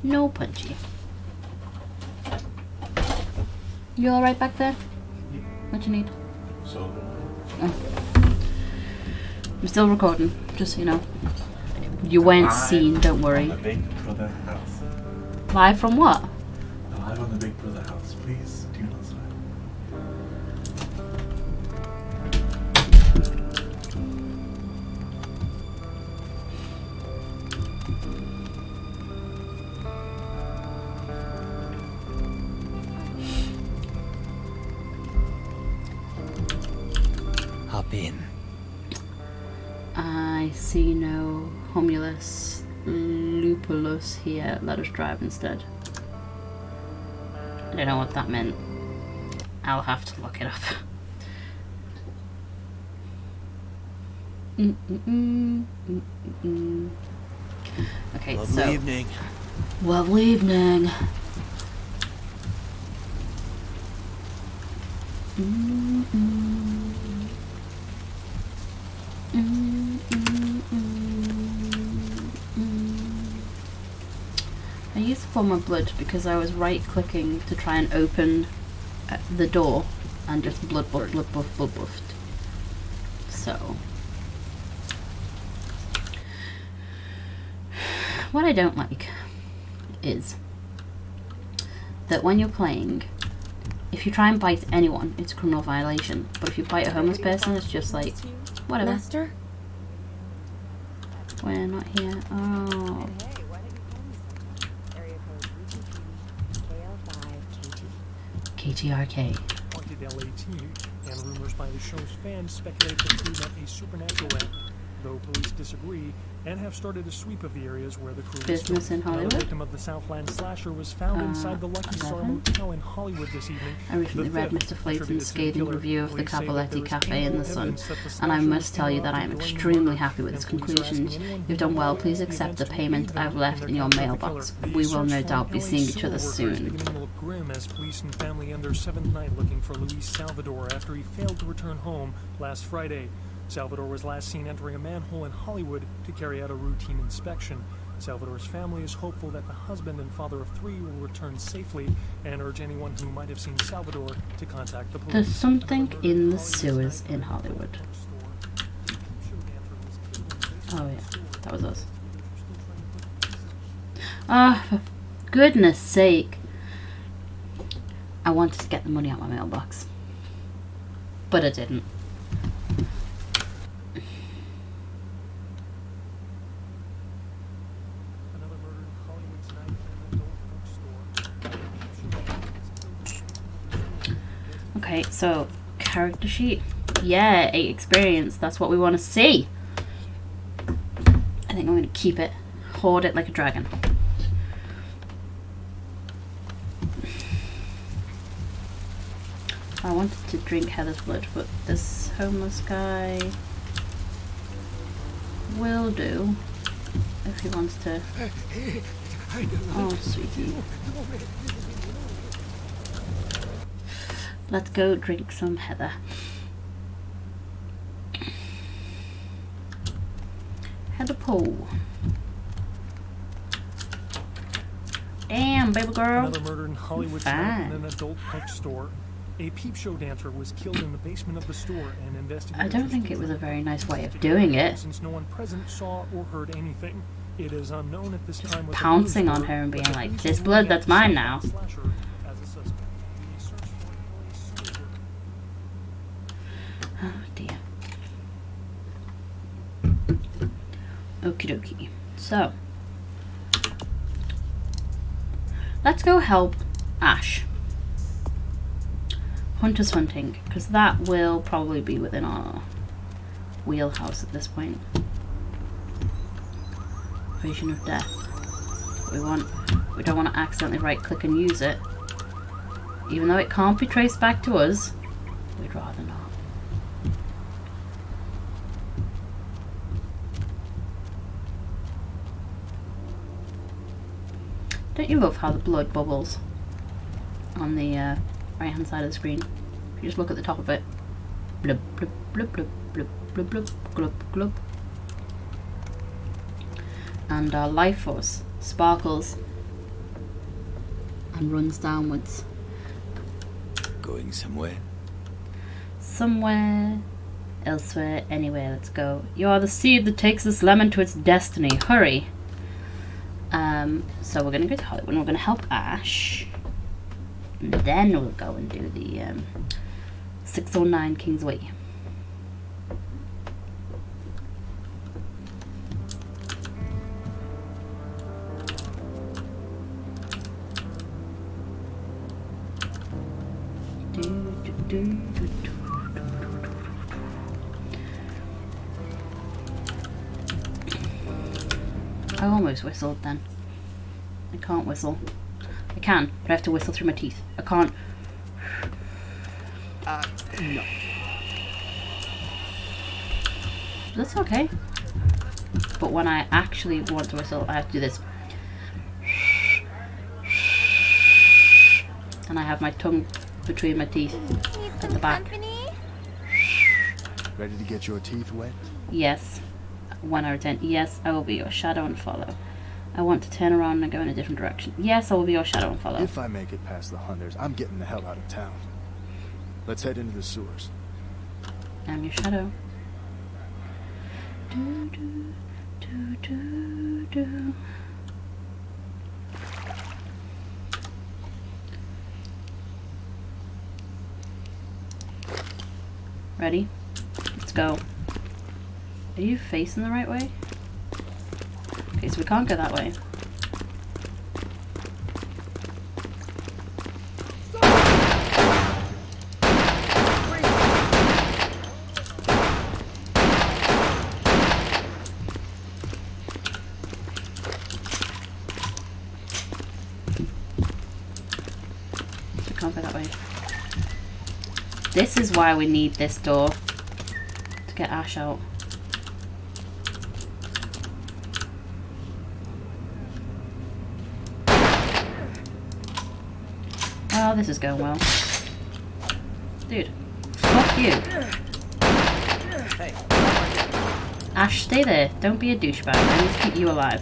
No punchy. You alright back there? What you need? So. Oh. I'm still recording, just so you know. You weren't seen, don't worry. On the Big Brother house. Live from what? Live on the Big Brother house. Please do not sign. Hop in. I see no Homulus lupulus here. Let us drive instead. I don't know what that meant. I'll have to look it up. Okay, Lovely evening. Lovely evening. I used former blood because I was right clicking to try and open the door and just blood buffed. So what I don't like is that when you're playing, if you try and bite anyone, it's a criminal violation. But if you bite a homeless person, it's just like, whatever. Master? We're not here. Oh. KTRK. Haunted LA and rumors by the show's fans speculate the crew met a supernatural end, though police disagree and have started a sweep of the areas where the crew Business in Hollywood. The victim of the Southland slasher was found inside the Lucky Star Motel in Hollywood this evening. I recently read Mr. Flayton's scathing review of the Cavalletti Cafe in the Sun, and I must tell you that I am extremely happy with its conclusions. You've done well. Please accept the payment I've left in your mailbox. We will no doubt be seeing each other soon. Grim as police and family end their seventh night looking for Luis Salvador after he failed to return home last Friday. Salvador was last seen entering a manhole in Hollywood to carry out a routine inspection. Salvador's family is hopeful that the husband and father of three will return safely and urge anyone who might have seen Salvador to contact the police. There's something in the sewers in Hollywood. Oh yeah, that was us. Ah, for goodness sake. I wanted to get the money out of my mailbox, but I didn't. Okay, so character sheet. Yeah, 8 experience. That's what we want to see. I think I'm going to keep it. Hoard it like a dragon. I wanted to drink Heather's blood, but this homeless guy will do if he wants to. Oh, sweetie. Let's go drink some Heather. Heather Poe. Damn, baby girl. Another murder in Hollywood tonight in an adult bookstore. A peep show dancer was killed in the basement of the store, and investigators... I don't think it was a very nice way of doing it. Since no one present saw or heard anything, it is unknown at this time. Pouncing on her and being like, "This blood, that's mine now." Oh dear. Okie dokie. So, let's go help Ash. Hunter's hunting, because that will probably be within our wheelhouse at this point. Vision of death. We don't want to accidentally right click and use it. Even though it can't be traced back to us, we'd rather not. Don't you love how the blood bubbles on the right hand side of the screen? If you just look at the top of it. Blub blub blub blub blub blub blub glub glub. And our life force sparkles and runs downwards. Going somewhere? Somewhere, elsewhere, anywhere, let's go. You are the seed that takes this lemon to its destiny. Hurry. So we're gonna go to Hollywood and we're gonna help Ash. And then we'll go and do the 609 Kingsway. I almost whistled then. I can't whistle. I can, but I have to whistle through my teeth. I can't. No. That's okay. But when I actually want to whistle, I have to do this. And I have my tongue between my teeth at the back. Ready to get your teeth wet? Yes. 1 out of 10. Yes, I will be your shadow and follow. I want to turn around and go in a different direction. Yes, I will be your shadow and follow. If I make it past the hunters, I'm getting the hell out of town. Let's head into the sewers. I'm your shadow. Do, do, do, do, do. Ready? Let's go. Are you facing the right way? Okay, so we can't go that way. We can't go that way. This is why we need this door to get Ash out. Oh, this is going well. Dude, fuck you. Hey. Ash, stay there. Don't be a douchebag. I need to keep you alive.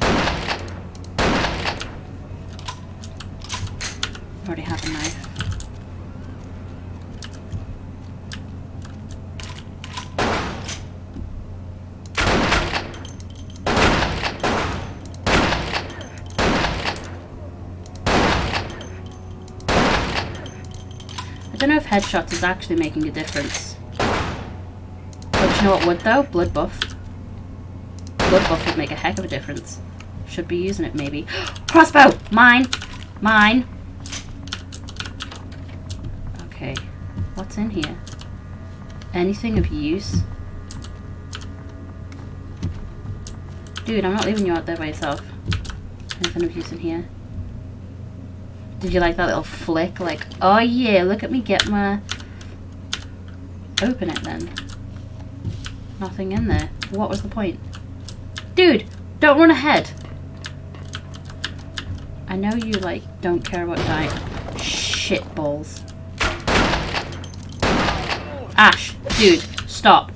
Already have a knife. I don't know if headshots is actually making a difference. But you know what would though? Blood buff. Blood buff would make a heck of a difference. Should be using it maybe. Crossbow! Mine! Mine! Okay. What's in here? Anything of use? Dude, I'm not leaving you out there by yourself. Anything of use in here? Did you like that little flick? Like, oh yeah, look at me get my... Open it then. Nothing in there. What was the point? Dude, don't run ahead. I know you, like, don't care about dying. Shit balls. Ash, dude, stop.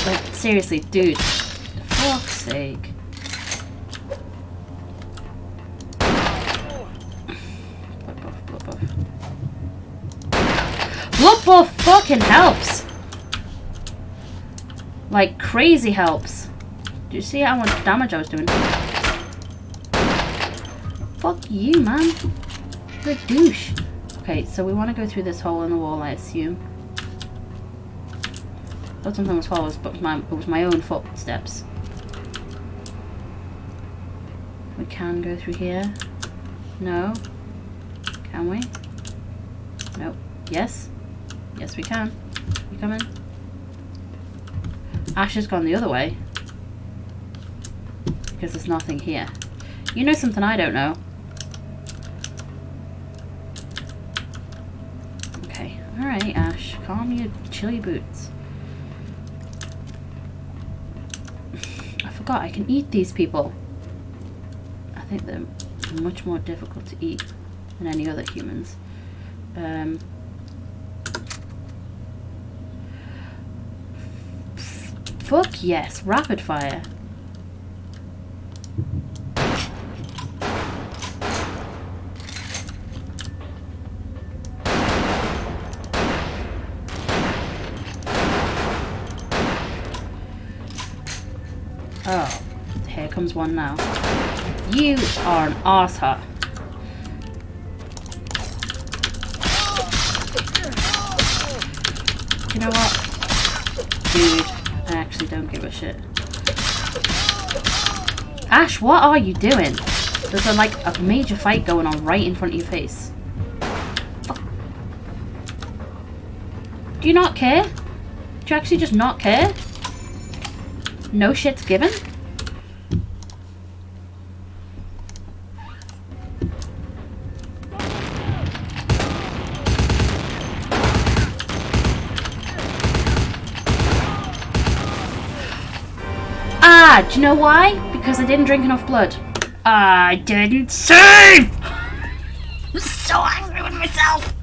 Like, seriously, dude. For fuck's sake. Blood buff fucking helps. Like crazy helps. Do you see how much damage I was doing? Fuck you, man. You're a douche. Okay, so we want to go through this hole in the wall, I assume. I thought something was followed, but it was my own footsteps. We can go through here. No. Can we? Nope. Yes? Yes, we can. You come in? Ash has gone the other way. Because there's nothing here. You know something I don't know. Okay. Alright, Ash. Calm your chilly boots. I forgot I can eat these people. I think they're much more difficult to eat than any other humans. Fuck yes, rapid fire. Oh, here comes one now. You are an arsehole. You know what? Dude, I actually don't give a shit. Ash, what are you doing? There's a major fight going on right in front of your face. Fuck. Do you not care? Do you actually just not care? No shit's given? Ah, do you know why? Because I didn't drink enough blood. I didn't save! I'm so angry with myself!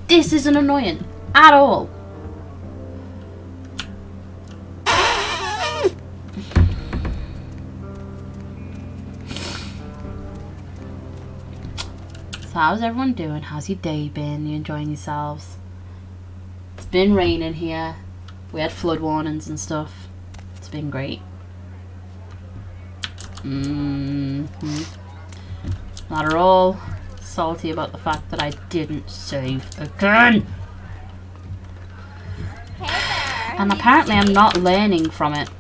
This isn't annoying at all. So how's everyone doing? How's your day been? You enjoying yourselves? It's been raining here. We had flood warnings and stuff. It's been great. Not at all salty about the fact that I didn't save again. And apparently I'm not learning from it.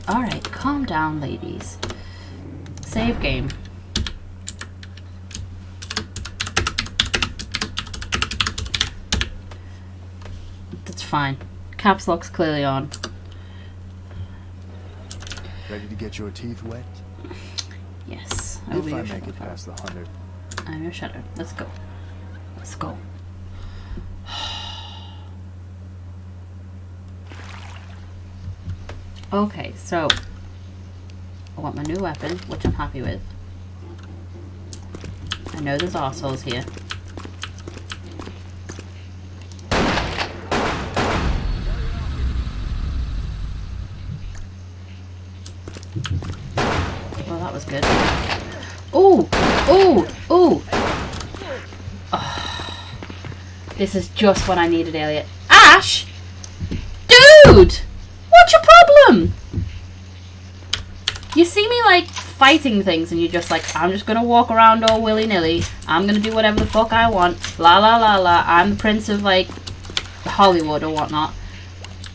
Alright, calm down, ladies. Save game. That's fine. Caps lock's clearly on. Ready to get your teeth wet? Yes. If I make it past the 100. I'm your shadow. Let's go. Let's go. Okay, so I want my new weapon, which I'm happy with. I know there's arseholes here. Well, that was good. Ooh! Ooh! Ooh! Oh, this is just what I needed, Elliot. Ash! Dude! What's your problem? You see me, like, fighting things and you're just like, I'm just gonna walk around all willy-nilly. I'm gonna do whatever the fuck I want. La la la la. I'm the prince of, like, Hollywood or whatnot.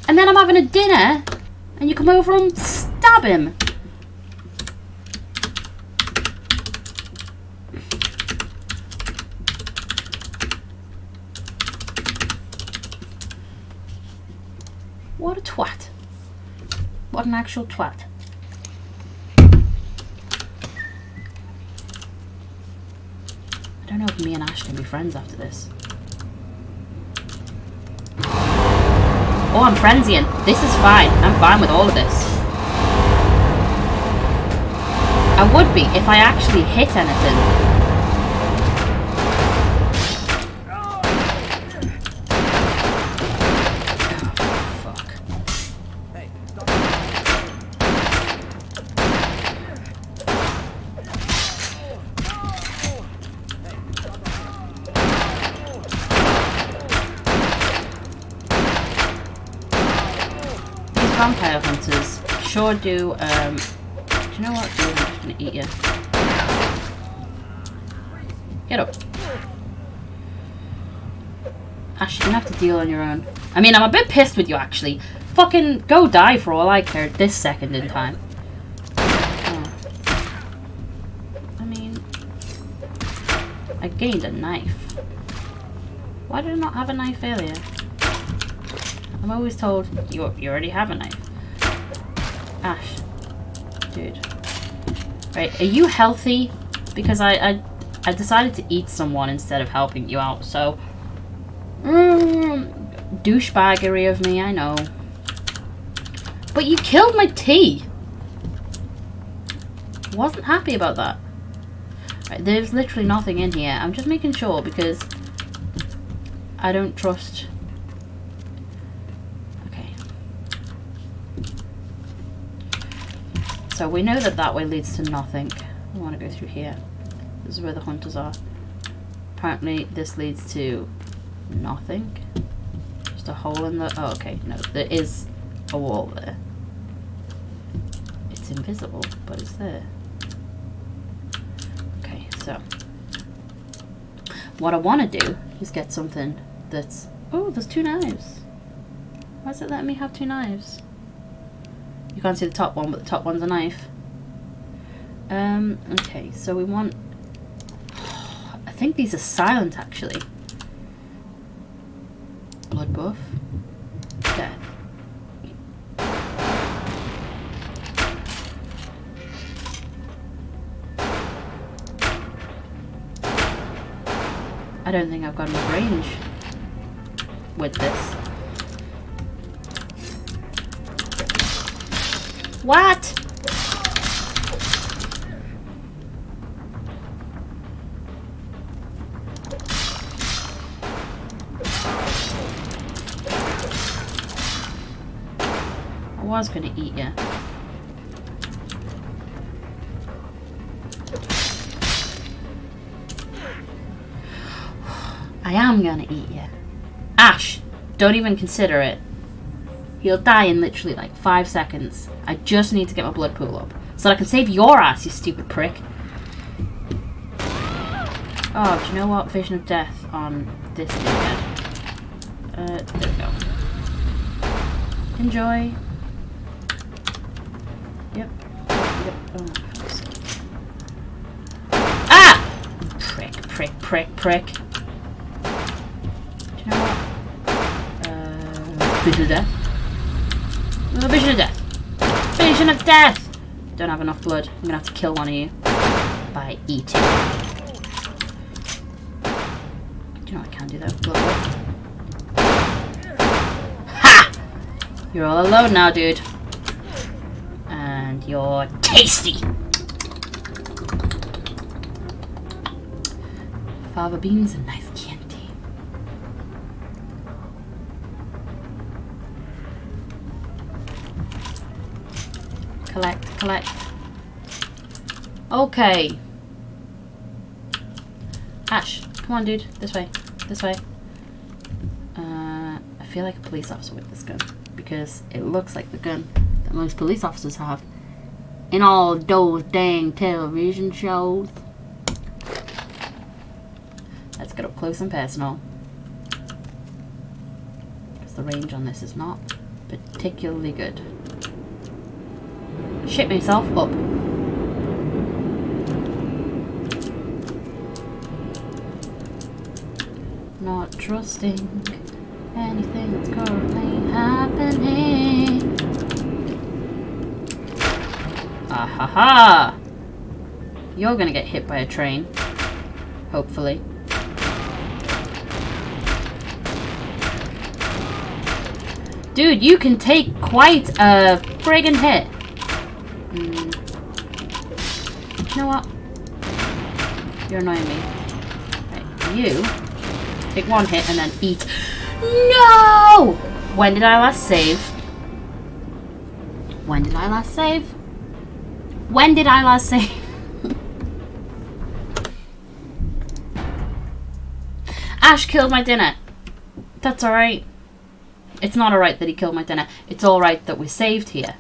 And then I'm having a dinner and you come over and stab him. What a twat. What an actual twat. I don't know if me and Ash can be friends after this. Oh, I'm frenzying. This is fine. I'm fine with all of this. I would be if I actually hit anything. vampire hunters sure do, do you know what? I'm just gonna eat you. Get up. Ash, you're gonna have to deal on your own. I mean, I'm a bit pissed with you, actually. Fucking go die for all I care this second in time. Oh. I mean, I gained a knife. Why did I not have a knife earlier? I'm always told you already have a knife. Ash. Dude. Right, are you healthy? Because I decided to eat someone instead of helping you out, so... douchebaggery of me, I know. But you killed my tea! Wasn't happy about that. Right, there's literally nothing in here. I'm just making sure because I don't trust... Okay. So we know that that way leads to nothing. I want to go through here. This is where the hunters are. Apparently this leads to nothing. Just a hole in the... Oh, okay. No, there is a wall there. It's invisible, but it's there. Okay, so... what I want to do is get something that's... Oh, there's 2 knives. Why is it letting me have 2 knives? You can't see the top one, but the top one's a knife. Okay, so we want... I think these are silent, actually. Blood buff. Death. I don't think I've got enough range with this. What? I was gonna eat you. I am gonna eat you. Ash, don't even consider it. You'll die in literally like 5 seconds. I just need to get my blood pool up so that I can save your ass, you stupid prick. Oh, do you know what? Vision of death on this dickhead. There we go. Enjoy. Yep. Yep. Oh my God. Ah! Prick, prick, prick, prick. Do you know what? Vision of death. Oh, vision of death. Vision of death! Don't have enough blood. I'm gonna have to kill one of you by eating. Do you know what I can do though? Blood. Ha! You're all alone now, dude. And you're tasty. Fava beans and nice candy. Collect, collect. Okay. Ash, come on, dude. This way. This way. I feel like a police officer with this gun because it looks like the gun that most police officers have in all those dang television shows. Let's get up close and personal because the range on this is not particularly good. Shit myself up. Not trusting anything that's currently happening. Ah ha ha! You're gonna get hit by a train. Hopefully. Dude, you can take quite a friggin' hit. You know what? You're annoying me. Right, you take 1 hit and then eat. No! When did I last save? When did I last save? When did I last save? Ash killed my dinner. That's alright. It's not alright that he killed my dinner. It's alright that we're saved here.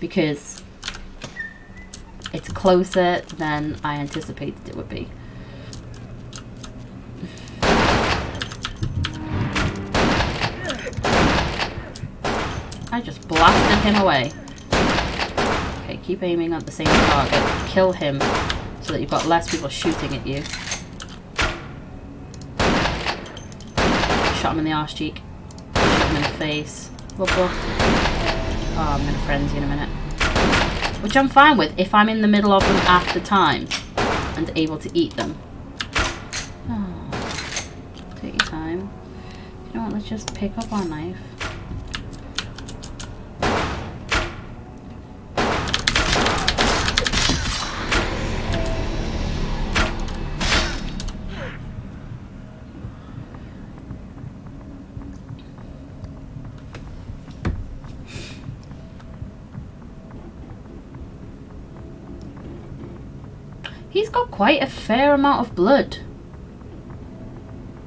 Because it's closer than I anticipated it would be. I just blasted him away. Okay, keep aiming at the same target. Kill him so that you've got less people shooting at you. Shot him in the arse cheek. Shot him in the face. Whoop whoop. Oh, I'm in a frenzy in a minute. Which I'm fine with if I'm in the middle of them at the time and able to eat them. Oh, take your time. You know what, let's just pick up our knife. He's got quite a fair amount of blood.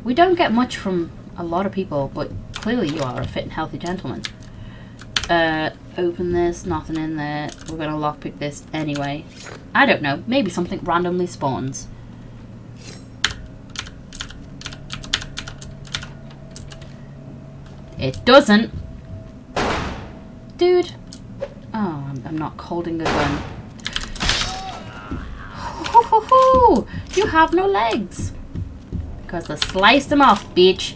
We don't get much from a lot of people, but clearly you are a fit and healthy gentleman. Open this, nothing in there. We're gonna lockpick this anyway. I don't know, maybe something randomly spawns. It doesn't. Dude. Oh, I'm not holding a gun. You have no legs. Because I sliced them off, bitch.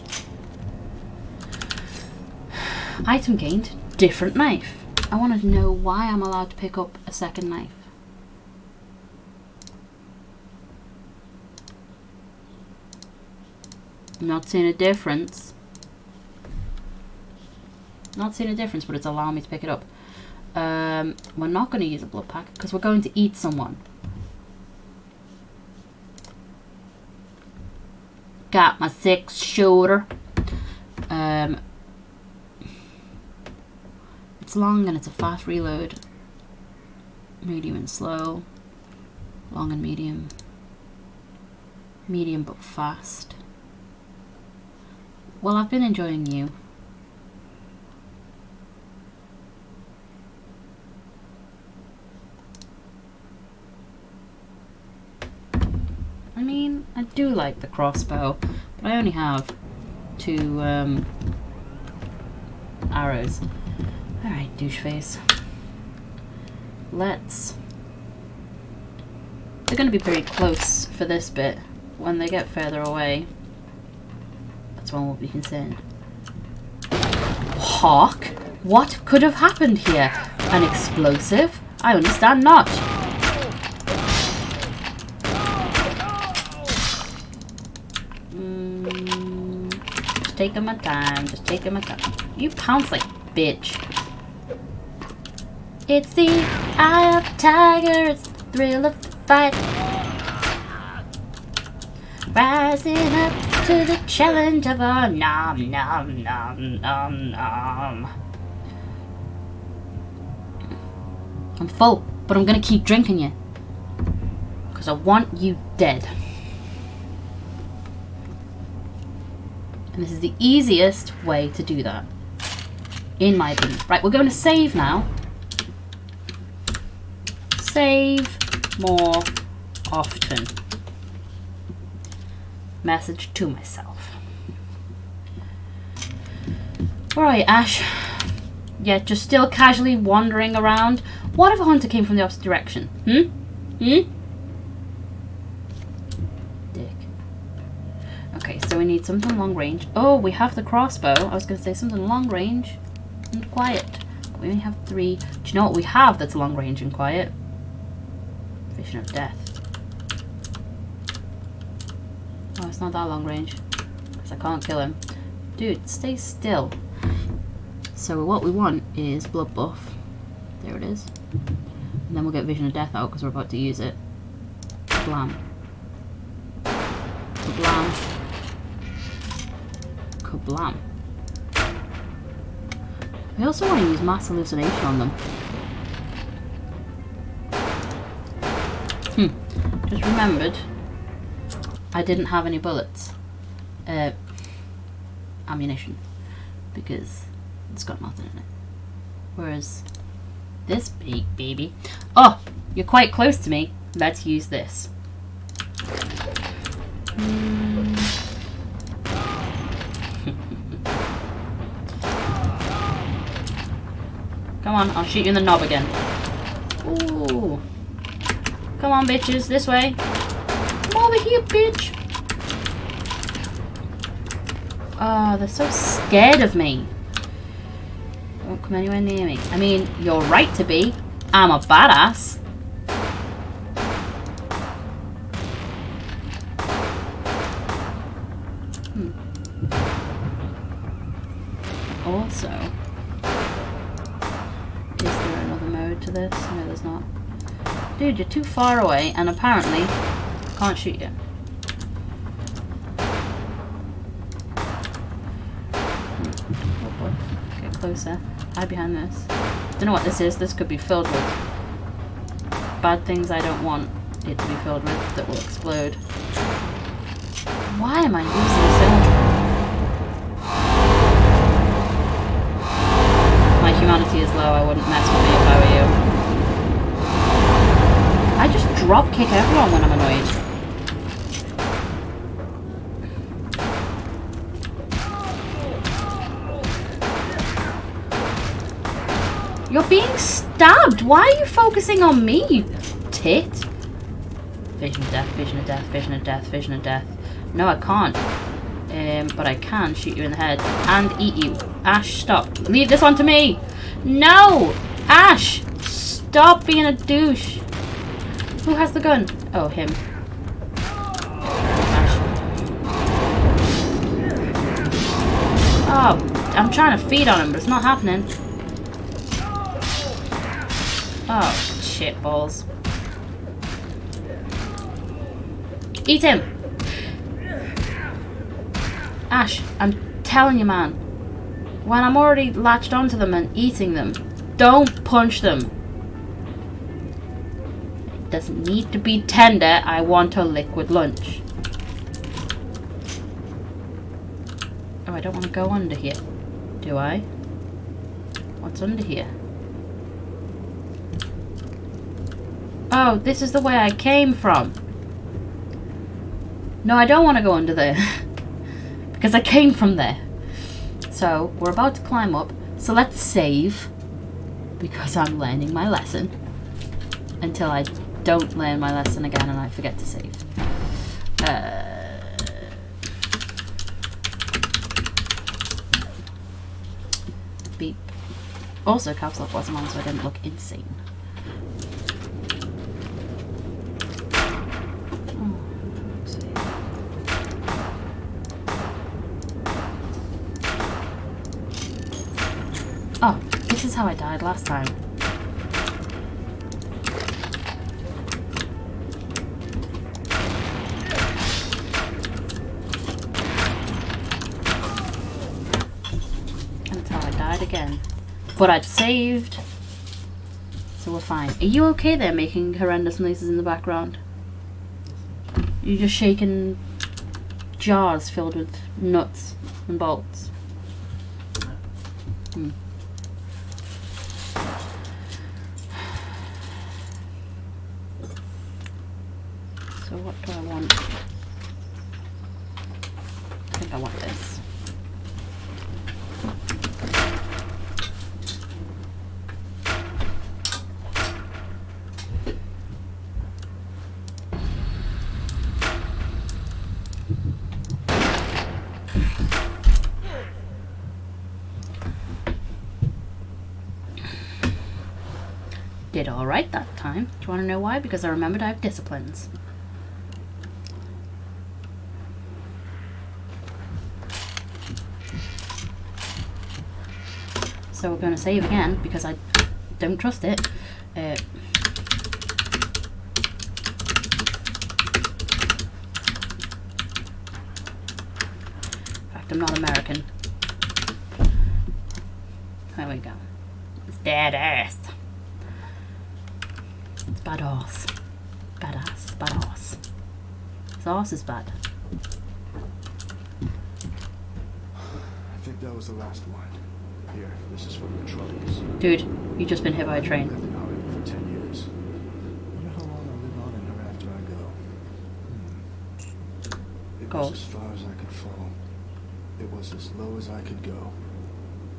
Item gained. Different knife. I want to know why I'm allowed to pick up a second knife. I'm not seeing a difference. Not seeing a difference, but it's allowing me to pick it up. We're not going to use a blood pack because we're going to eat someone. Got my 6-shooter. It's long and it's a fast reload. Medium and slow. Long and medium. Medium but fast. Well, I've been enjoying you. I mean, I do like the crossbow, but I only have 2 arrows. Alright, douche face. Let's... They're going to be pretty close for this bit. When they get further away, that's when we'll be concerned. Hawk? What could have happened here? An explosive? I understand not. Just taking my time, just taking my time. You pounce like bitch. It's the eye of tiger, it's the thrill of the fight. Rising up to the challenge of a nom nom nom nom nom. I'm full, but I'm gonna keep drinking you. Because I want you dead. And this is the easiest way to do that. In my opinion. Right, we're going to save now. Save more often. Message to myself. Alright, Ash. Yeah, just still casually wandering around. What if a hunter came from the opposite direction? Dick. Okay, so we need something long range. Oh, we have the crossbow. I was going to say something long range and quiet. But we only have 3. Do you know what we have that's long range and quiet? Vision of death. Oh, it's not that long range. Because I can't kill him. Dude, stay still. So what we want is blood buff. There it is. And then we'll get vision of death out because we're about to use it. Blam. Kablam. Kablam. We also want to use mass hallucination on them. Just remembered I didn't have any bullets. Ammunition. Because It's got nothing in it. Whereas this big baby... Oh! You're quite close to me. Let's use this. Come on, I'll shoot you in the knob again. Ooh. Come on, bitches, this way. Come over here, bitch. Oh, they're so scared of me. Don't come anywhere near me. I mean, you're right to be. I'm a badass. Also, is there another mode to this? No, there's not. Dude, you're too far away, and apparently, I can't shoot you. Oh boy, get closer. Hide behind this. Don't know what this is. This could be filled with bad things I don't want it to be filled with that will explode. Why am I using so? My humanity is low. I wouldn't mess with me if I were you. I just drop kick everyone when I'm annoyed. You're being stabbed. Why are you focusing on me, you tit? Vision of death, vision of death, vision of death, vision of death. No, I can't. But I can shoot you in the head and eat you. Ash, stop. Leave this one to me. No! Ash! Stop being a douche. Who has the gun? Oh, him. Ash. Oh, I'm trying to feed on him, but it's not happening. Oh, shit balls. Eat him! Ash, I'm telling you, man. When I'm already latched onto them and eating them, don't punch them. It doesn't need to be tender. I want a liquid lunch. Oh, I don't want to go under here. Do I? What's under here? Oh, this is the way I came from. No, I don't want to go under there. Because I came from there. So, we're about to climb up. So let's save. Because I'm learning my lesson. Until I don't learn my lesson again and I forget to save. Beep. Also, caps lock wasn't on so I didn't look insane. Oh, this is how I died last time. That's how I died again. But I'd saved. So we're fine. Are you okay there making horrendous noises in the background? You're just shaking jars filled with nuts and bolts. Hmm. So what do I want? I think I want this. Did alright that time. Do you want to know why? Because I remembered I have disciplines. So we're going to save again because I don't trust it. In fact, I'm not American. There we go. It's dead ass. It's badass. Badass. Badass. His ass is bad. I think that was the last one. Here, this is for your troubles. Dude, you just been hit by a train. I've been Hollywood for 10 years. Wonder how long I'll live on in her after I go. It was as far as I could fall. It was as low as I could go.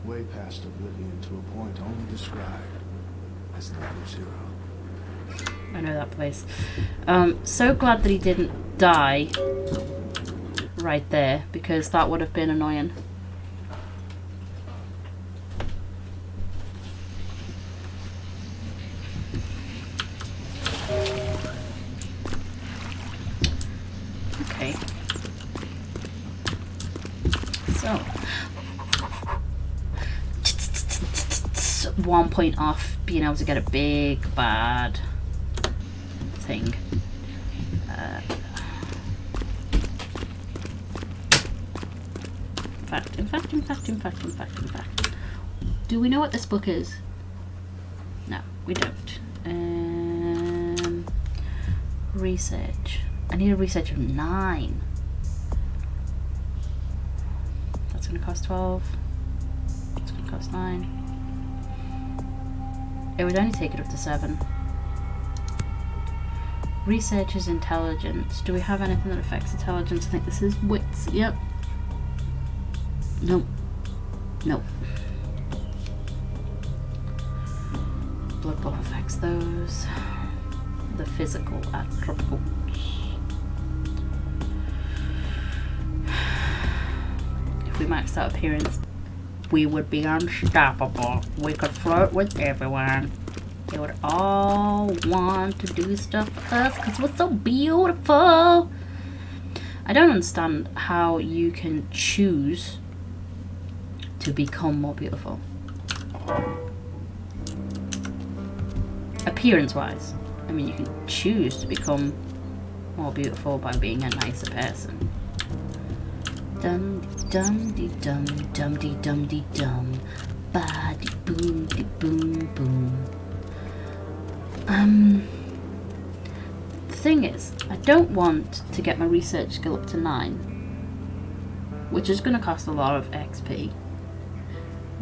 Way past oblivion to a point only described as level 0. I know that place. So glad that he didn't die right there, because that would have been annoying. Okay. So 1 point off being able to get a big bad thing. In fact. Do we know what this book is? No, we don't. Research. I need a research of 9. That's going to cost 12. It's going to cost 9. It would only take it up to 7. Research is intelligence. Do we have anything that affects intelligence? I think this is wits. Yep. Nope. Nope. Blood buff affects those. The physical attributes. If we maxed out appearance, we would be unstoppable. We could flirt with everyone. They would all want to do stuff for us because we're so beautiful. I don't understand how you can choose to become more beautiful. Appearance-wise. I mean, you can choose to become more beautiful by being a nicer person. Dum-de-dum-de-dum, dum-de-dum-de-dum, ba-de-boom-de-boom-boom. The thing is, I don't want to get my research skill up to 9, which is going to cost a lot of XP,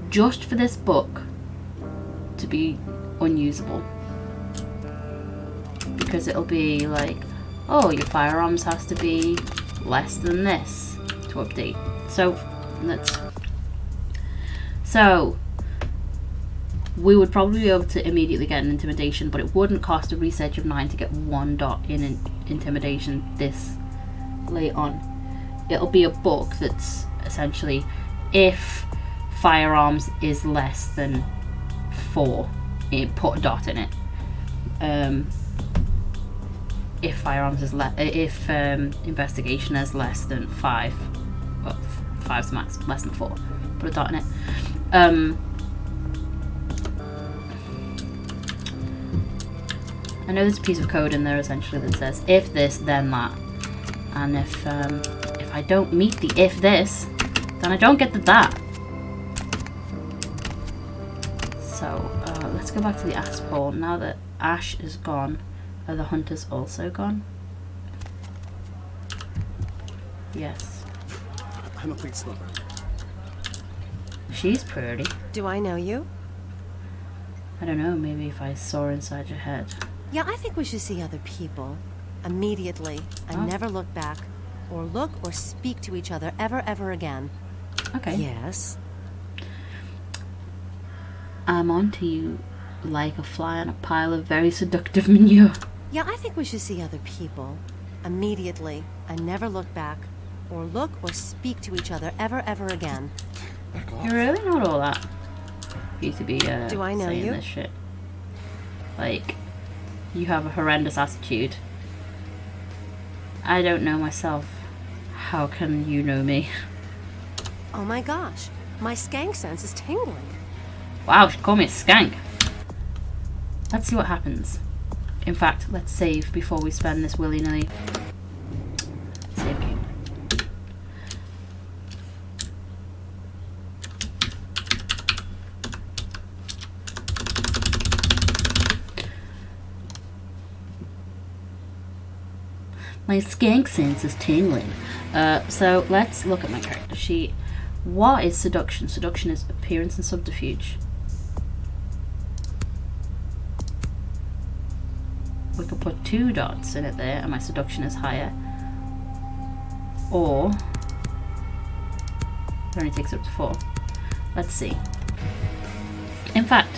just for this book to be unusable. Because it'll be like, oh, your firearms has to be less than this to update. So we would probably be able to immediately get an intimidation, but it wouldn't cost a research of 9 to get 1 dot in an intimidation this late on. It'll be a book that's essentially, if firearms is less than 4, put a dot in it. If firearms is if investigation is less than 5, well, 5's max, less than 4, put a dot in it. I know there's a piece of code in there essentially that says if this then that, and if I don't meet the if this, then I don't get the that. So let's go back to the asp hole. Now that Ash is gone, are the hunters also gone? Yes. I'm a clean slipper. She's pretty. Do I know you? I don't know, maybe if I saw inside your head. Yeah, I think we should see other people. Immediately. And never look back. Or look or speak to each other ever again. Okay. Yes. I'm onto you like a fly on a pile of very seductive manure. Yeah, I think we should see other people. Immediately. And never look back. Or look or speak to each other ever again. You're really not all that. You to be Do I know saying you? this shit. Like, you have a horrendous attitude. I don't know myself. How can you know me? Oh my gosh. My skank sense is tingling. Wow, she called me a skank. Let's see what happens. In fact, let's save before we spend this willy-nilly. Save game. My skank sense is tingling. So let's look at my character sheet. What is seduction? Seduction is appearance and subterfuge. We could put 2 dots in it there and my seduction is higher. Or it only takes up to 4. Let's see. In fact,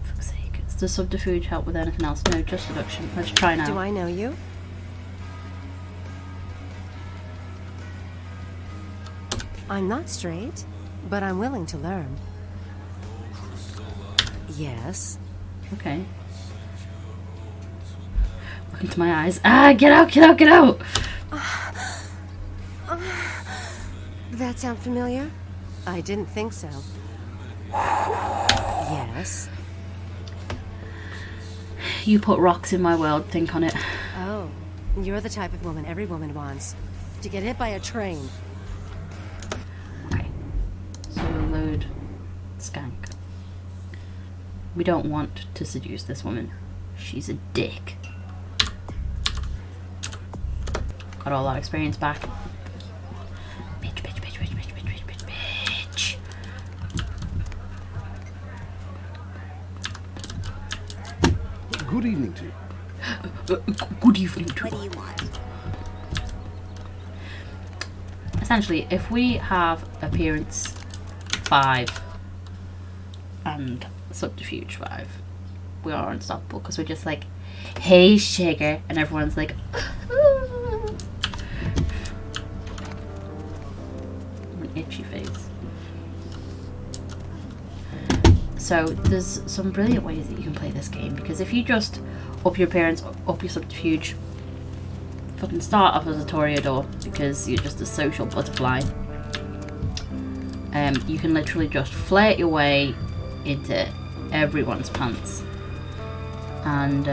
fuck's sake, does the subterfuge help with anything else? No, just seduction. Let's try now. Do I know you? I'm not straight, but I'm willing to learn. Yes. Okay. Look into my eyes. Ah, get out, get out, get out! That sound familiar? I didn't think so. Yes. You put rocks in my world, think on it. Oh, you're the type of woman every woman wants. To get hit by a train. Okay. So we'll load skank. We don't want to seduce this woman. She's a dick. Got all that experience back. Bitch, bitch, bitch, bitch, bitch, bitch, bitch, bitch, bitch. Good evening to you. Good evening to you. What do you want? Essentially, if we have appearance 5 and subterfuge 5, we are unstoppable because we're just like, hey sugar, and everyone's like, an itchy face. So there's some brilliant ways that you can play this game, because if you just up your appearance, up your subterfuge, fucking start off as a toreador because you're just a social butterfly, you can literally just flirt your way into everyone's pants and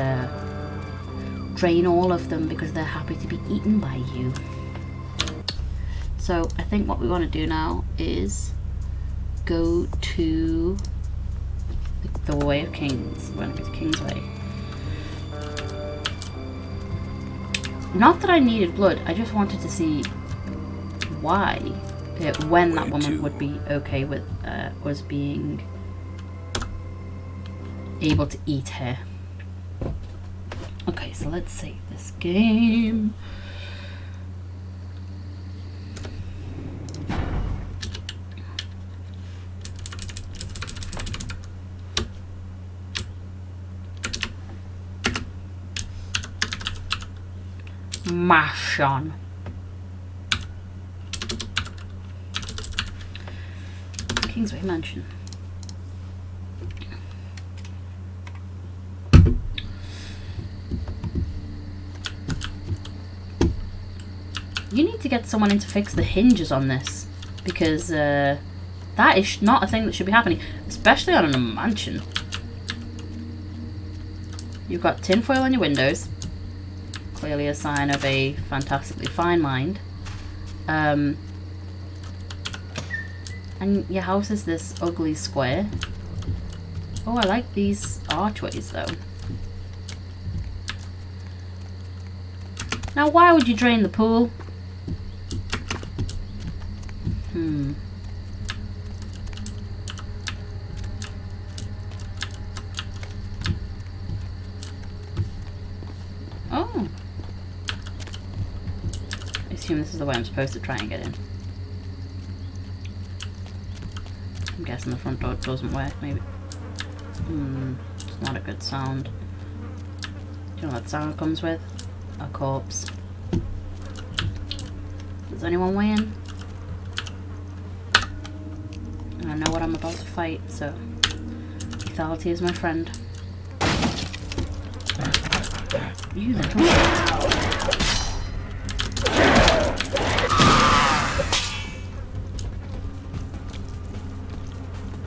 drain all of them because they're happy to be eaten by you. So I think what we want to do now is go to the Way of Kings. We're going to go to King's Way. Not that I needed blood, I just wanted to see why, when that woman would be okay with us being able to eat her. Okay, so let's save this game. Mash on. Kingsway Mansion. You need to get someone in to fix the hinges on this, because that is not a thing that should be happening, especially on a mansion. You've got tinfoil on your windows, clearly a sign of a fantastically fine mind. And your house is this ugly square. Oh, I like these archways though. Now, why would you drain the pool? Oh. I assume this is the way I'm supposed to try and get in. I'm guessing the front door doesn't work, maybe. It's not a good sound. Do you know what sound it comes with? A corpse. Does anyone weigh in? I know what I'm about to fight, so lethality is my friend. You little.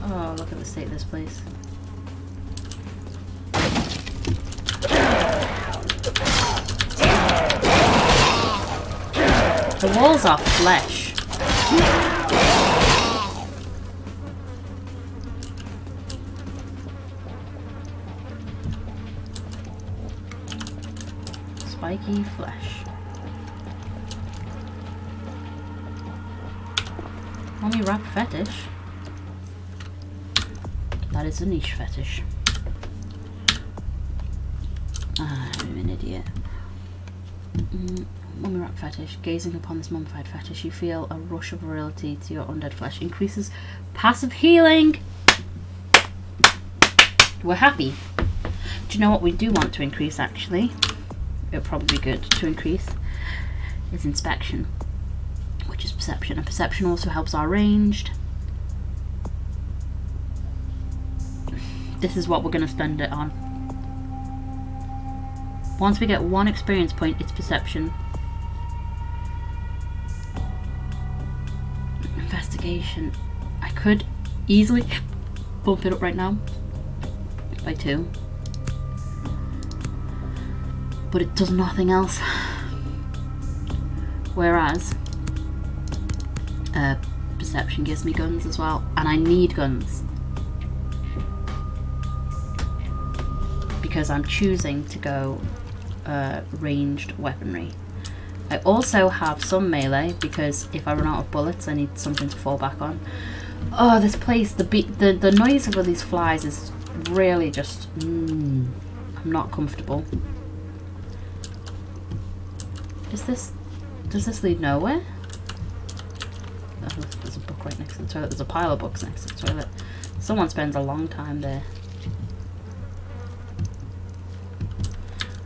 Oh, look at the state of this place. The walls are flesh. Spiky flesh. Mummy wrap fetish? That is a niche fetish. I'm an idiot. Mummy wrap fetish. Gazing upon this mummified fetish, you feel a rush of virility to your undead flesh. Increases passive healing. We're happy. Do you know what we do want to increase, actually? It would probably be good to increase is inspection, which is perception. And perception also helps our ranged. This is what we're going to spend it on. Once we get 1 experience point, it's perception. Investigation. I could easily bump it up right now by 2. But it does nothing else. Whereas perception gives me guns as well. And I need guns. Because I'm choosing to go ranged weaponry. I also have some melee because if I run out of bullets I need something to fall back on. Oh, this place, the noise of all these flies is really just I'm not comfortable. Does this lead nowhere? Oh, there's a book right next to the toilet. There's a pile of books next to the toilet. Someone spends a long time there.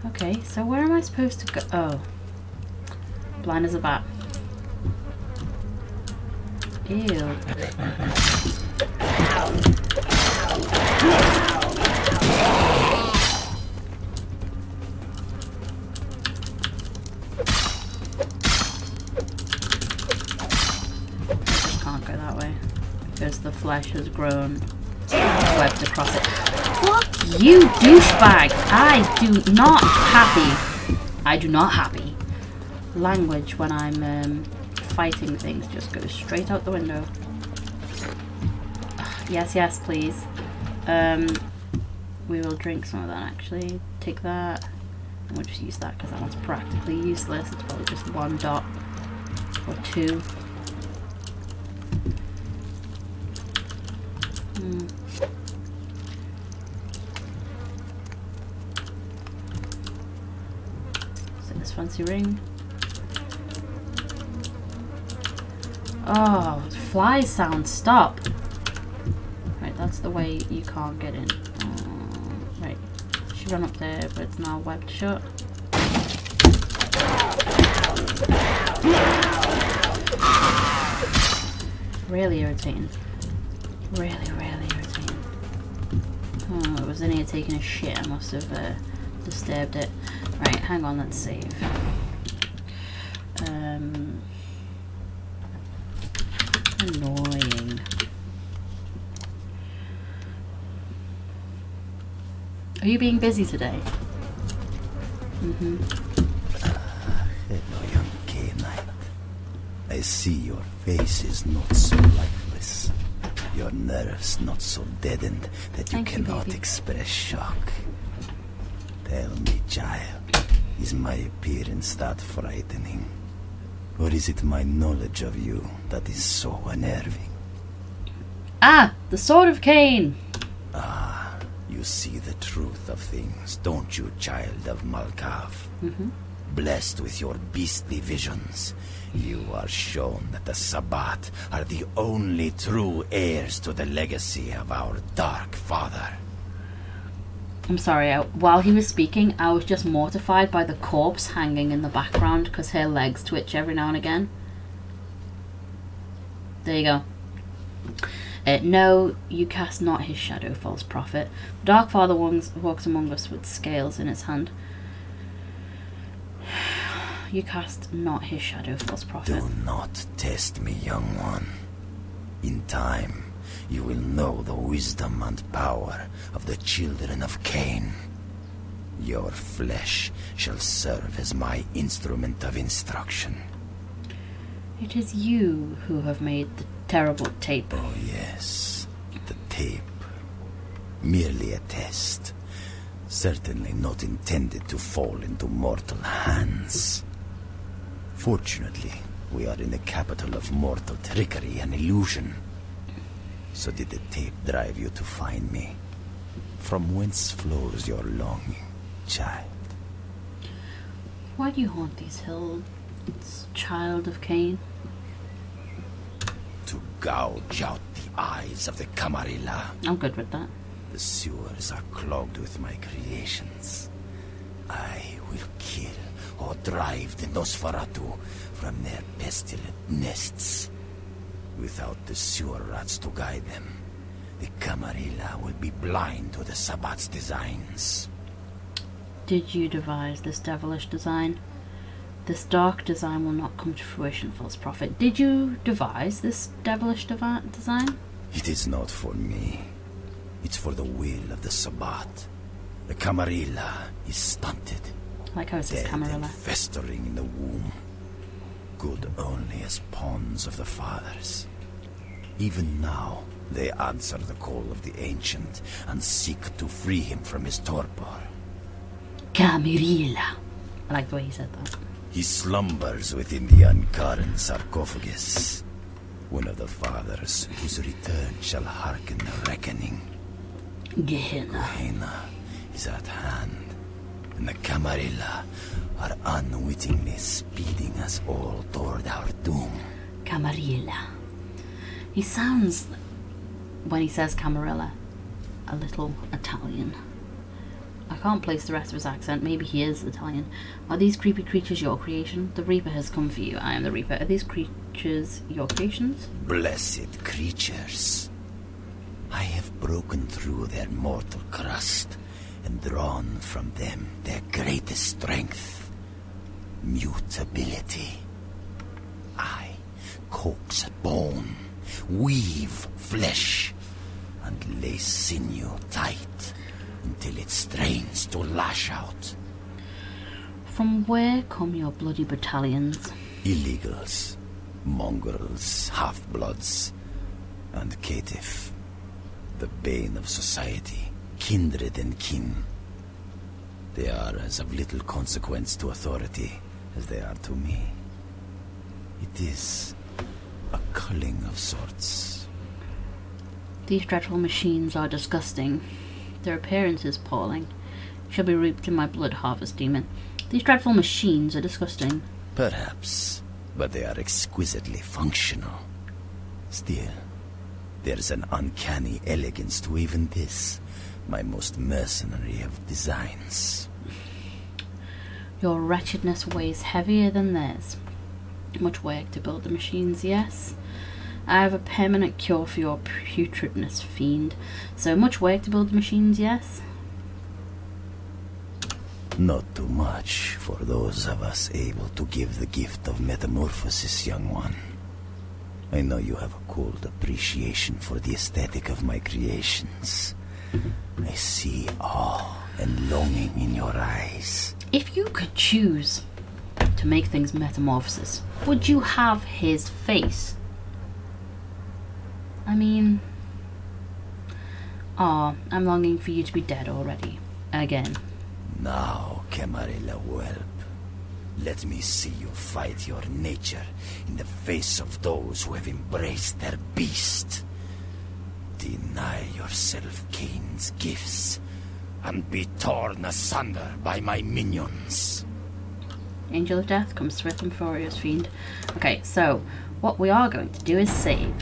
Okay, so where am I supposed to go? Oh. Blind as a bat. Ew. I can't go that way because the flesh has grown webbed across it. Fuck you, douchebag! I do not happy. Language when I'm fighting things just goes straight out the window. Yes, please. We will drink some of that actually. Take that. And we'll just use that because that one's practically useless. It's probably just 1 dot or 2. So this fancy ring. Oh, fly sound, stop. Right, that's the way you can't get in. Right, she ran up there, but it's now webbed shut. Really irritating. Really irritating. Oh, it was in here taking a shit. I must have disturbed it. Right, hang on, let's save. Annoying. Are you being busy today? Hello, young K-Knight. I see your face is not so lifeless. Your nerves not so deadened that you cannot express shock. Tell me, child, is my appearance that frightening? Or is it my knowledge of you that is so unnerving? Ah, the Sword of Cain! Ah, you see the truth of things, don't you, child of Malkav? Blessed with your beastly visions, you are shown that the Sabbat are the only true heirs to the legacy of our Dark Father. I'm sorry, while he was speaking, I was just mortified by the corpse hanging in the background because her legs twitch every now and again. There you go. No, you cast not his shadow, false prophet. The Dark Father walks among us with scales in his hand. You cast not his shadow, false prophet. Do not test me, young one. In time, you will know the wisdom and power of the children of Cain. Your flesh shall serve as my instrument of instruction. It is you who have made the terrible tape. Oh yes, the tape. Merely a test. Certainly not intended to fall into mortal hands. Fortunately, We are in the capital of mortal trickery and illusion. So did the tape drive you to find me? From whence flows your longing, child? Why do you haunt these hills, child of Cain? To gouge out the eyes of the Camarilla. I'm good with that. The sewers are clogged with my creations. I will kill or drive the Nosferatu from their pestilent nests. Without the sewer rats to guide them, the Camarilla will be blind to the Sabbat's designs. Did you devise this devilish design? This dark design will not come to fruition, false prophet. Did you devise this devilish design? It is not for me. It's for the will of the Sabbat. The Camarilla is stunted. Like how it says dead Camarilla. and festering in the womb. Good only as pawns of the fathers. Even now, they answer the call of the ancient and seek to free him from his torpor. Camarilla. I like the way he said that. He slumbers within the Ankaran sarcophagus. One of the fathers whose return shall hearken the reckoning. Gehenna is at hand, and the Camarilla are unwittingly speeding us all toward our doom. Camarilla. He sounds, when he says Camarilla, a little Italian. I can't place the rest of his accent. Maybe he is Italian. Are these creepy creatures your creation? The Reaper has come for you. I am the Reaper. Are these creatures your creations? Blessed creatures. I have broken through their mortal crust and drawn from them their greatest strength. Mutability. I coax bone, weave flesh, and lay sinew tight until it strains to lash out. From where come your bloody battalions? Illegals, mongrels, half-bloods, and caitiff. The bane of society, kindred and kin. They are as of little consequence to authority as they are to me. It is a culling of sorts. These dreadful machines are disgusting. Their appearance is appalling. Shall be reaped in my blood, harvest demon. These dreadful machines are disgusting. Perhaps, but they are exquisitely functional. Still, there's an uncanny elegance to even this, my most mercenary of designs. Your wretchedness weighs heavier than theirs. Much work to build the machines, yes. I have a permanent cure for your putridness, fiend. So much work to build the machines, yes? Not too much for those of us able to give the gift of metamorphosis, young one. I know you have a cold appreciation for the aesthetic of my creations. I see awe and longing in your eyes. If you could choose to make things metamorphosis, would you have his face? I mean... I'm longing for you to be dead already. Again. Now, Camarilla whelp, let me see you fight your nature in the face of those who have embraced their beast. Deny yourself Cain's gifts and be torn asunder by my minions. Angel of Death comes swift and furious, fiend. Okay, so what we are going to do is save.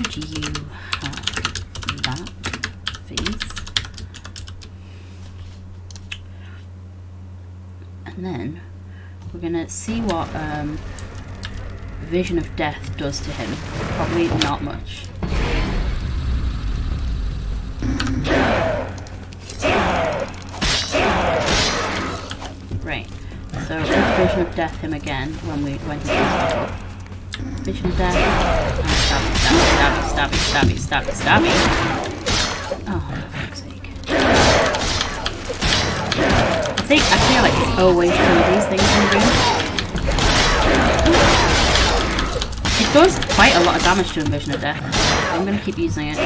Would you have that face? And then we're gonna see what Vision of Death does to him. Probably not much. Right. So let's Vision of Death him again when he goes back up. Vision of Death. Stabby. Oh, for fuck's sake. I feel like it's always one of these things in the room. It does quite a lot of damage to Vision of Death. I'm gonna keep using it.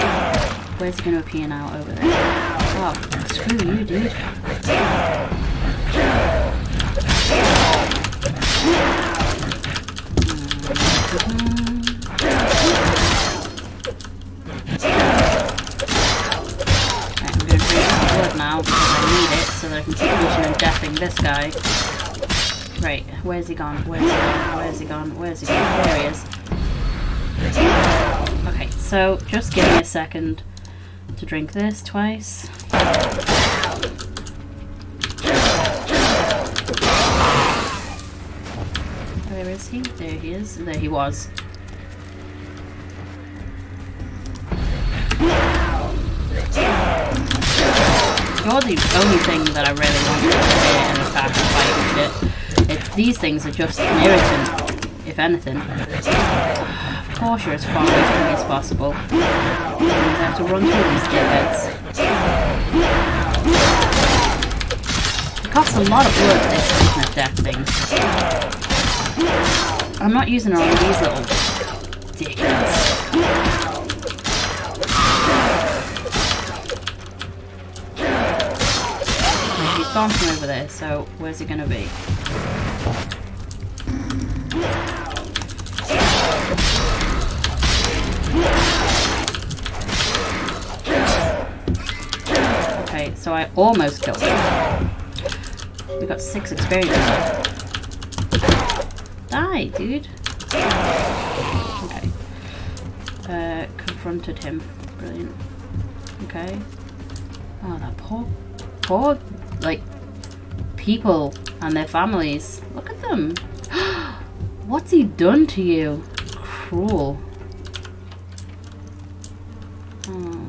Where's it gonna appear now? Over there. Oh, screw you, dude. Now because I need it so that I can keep pushing and deathing this guy. Right, where's he gone? Where's he gone? Where's he gone? Where's he gone? There he is. Okay, so just give me a second to drink this twice. Where is he? There he is. There he was. You're the only thing that I really want to do in this pack of fighting shit. These things are just an irritant, if anything. Of course you're as far away from me as possible. You have to run through these dickheads. It costs a lot of blood for this using a death thing. I'm not using all of these little dickheads. He's gone from over there, so where's he gonna be? Okay, so I almost killed him. We got 6 experience. Die, dude. Okay. Confronted him. Brilliant. Okay. Oh, that poor, like, people and their families. Look at them. What's he done to you? Cruel. Oh.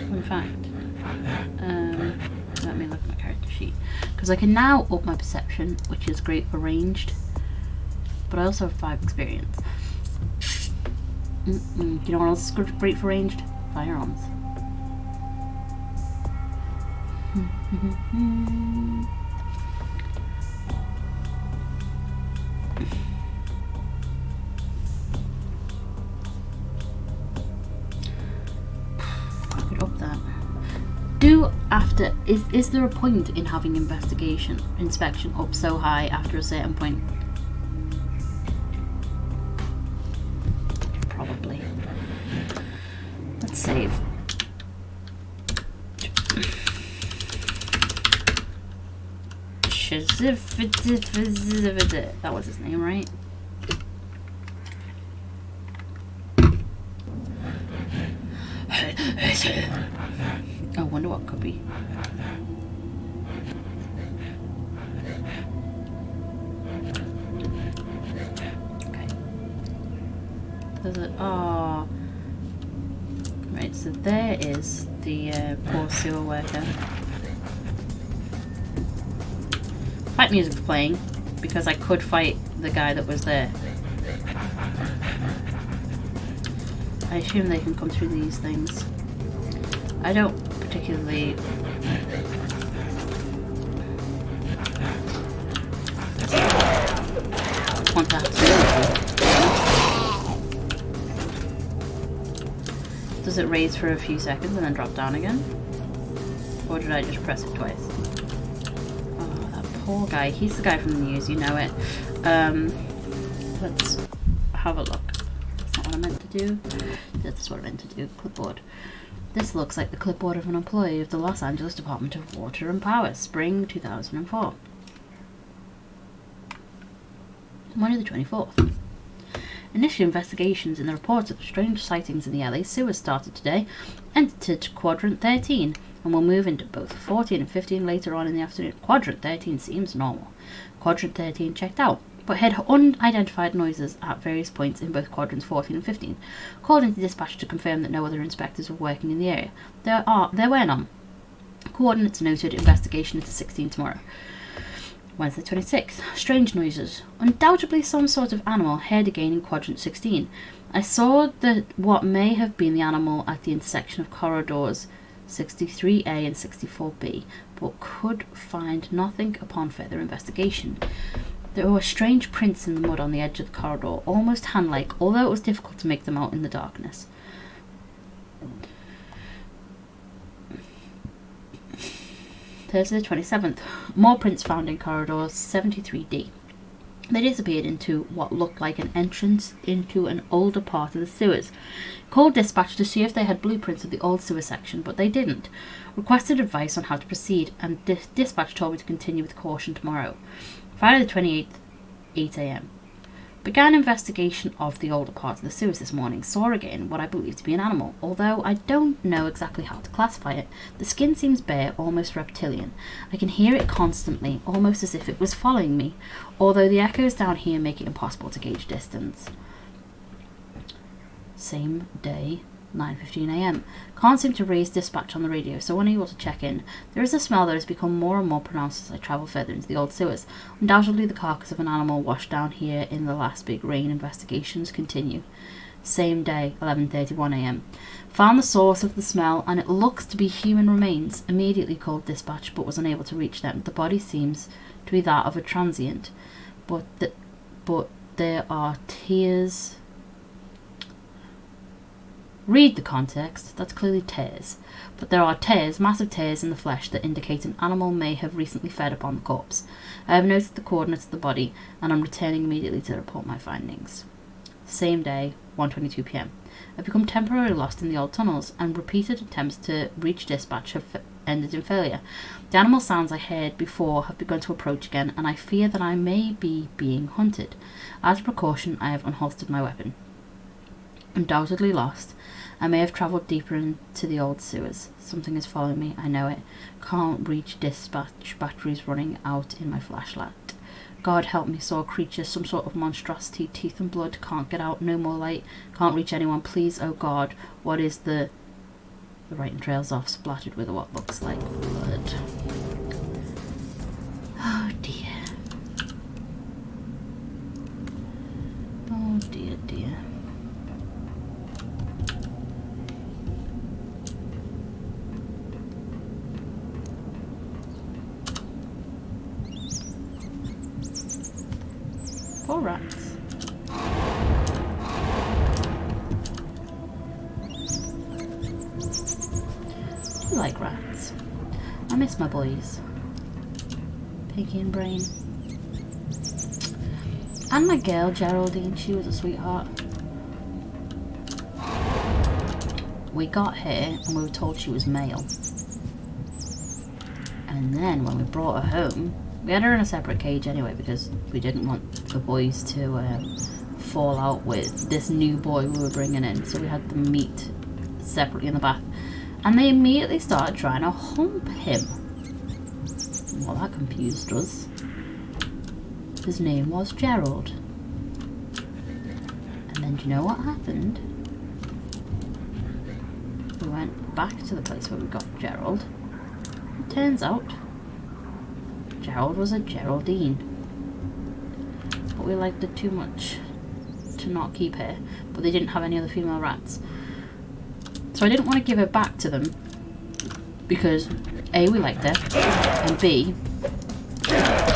In fact, let me look at my character sheet, because I can now up my perception, which is great for ranged, but I also have 5 experience. Do you know what else is great for ranged? Firearms. I could up that. Is there a point in having inspection up so high after a certain point? Probably. Let's save. That was his name, right? I wonder what could be. Okay. There's a right, so there is the poor sewer worker. Fight music's playing because I could fight the guy that was there. I assume they can come through these things. I don't particularly want that to. Does it raise for a few seconds and then drop down again? Or did I just press it twice? Oh, that poor guy. He's the guy from the news, you know it. Let's have a look. That's not what I meant to do. That's what I meant to do. Clipboard. This looks like the clipboard of an employee of the Los Angeles Department of Water and Power, spring 2004. Monday the 24th. Initial investigations in the reports of strange sightings in the LA sewers started today, entered Quadrant 13, and will move into both 14 and 15 later on in the afternoon. Quadrant 13 seems normal. Quadrant 13 checked out, but had unidentified noises at various points in both quadrants 14 and 15. Called into dispatch to confirm that no other inspectors were working in the area. There were none. Coordinates noted. Investigation into 16 tomorrow. Wednesday 26th. Strange noises. Undoubtedly some sort of animal heard again in quadrant 16. I saw what may have been the animal at the intersection of corridors 63A and 64B, but could find nothing upon further investigation. There were strange prints in the mud on the edge of the corridor, almost hand-like, although it was difficult to make them out in the darkness. Thursday the 27th. More prints found in corridor 73D. They disappeared into what looked like an entrance into an older part of the sewers. Called dispatch to see if they had blueprints of the old sewer section, but they didn't. Requested advice on how to proceed, and dispatch told me to continue with caution tomorrow. Friday the 28th, 8 AM. Began investigation of the older part of the sewers this morning. Saw again what I believe to be an animal, although I don't know exactly how to classify it. The skin seems bare, almost reptilian. I can hear it constantly, almost as if it was following me, although the echoes down here make it impossible to gauge distance. Same day, 9:15 AM. Can't seem to raise dispatch on the radio, so unable to check in. There is a smell that has become more and more pronounced as I travel further into the old sewers. Undoubtedly the carcass of an animal washed down here in the last big rain. Investigations continue. Same day, 11:31 AM. Found the source of the smell, and it looks to be human remains. Immediately called dispatch, but was unable to reach them. The body seems to be that of a transient, but there are tears. Read the context, that's clearly tears. But there are tears, massive tears in the flesh that indicate an animal may have recently fed upon the corpse. I have noted the coordinates of the body, and I'm returning immediately to report my findings. Same day, 1:22 PM. I've become temporarily lost in the old tunnels, and repeated attempts to reach dispatch have ended in failure. The animal sounds I heard before have begun to approach again, and I fear that I may be being hunted. As a precaution, I have unholstered my weapon. Undoubtedly lost. I may have travelled deeper into the old sewers. Something is following me, I know it. Can't reach dispatch, batteries running out in my flashlight. God help me, saw a creature, some sort of monstrosity, teeth and blood, can't get out, no more light, can't reach anyone, please, oh God, what is the writing trails off, splattered with what looks like blood. Oh dear. Oh dear, dear. Poor rats. I do like rats. I miss my boys. Piggy and Brain. And my girl, Geraldine, she was a sweetheart. We got her and we were told she was male. And then when we brought her home, we had her in a separate cage anyway because we didn't want the boys to fall out with this new boy we were bringing in. So we had them meet separately in the bath. And they immediately started trying to hump him. Well, that confused us. His name was Gerald. And then do you know what happened? We went back to the place where we got Gerald. It turns out Gerald was a Geraldine. But we liked it too much to not keep her. But they didn't have any other female rats. So I didn't want to give her back to them. Because A, we liked her. And B,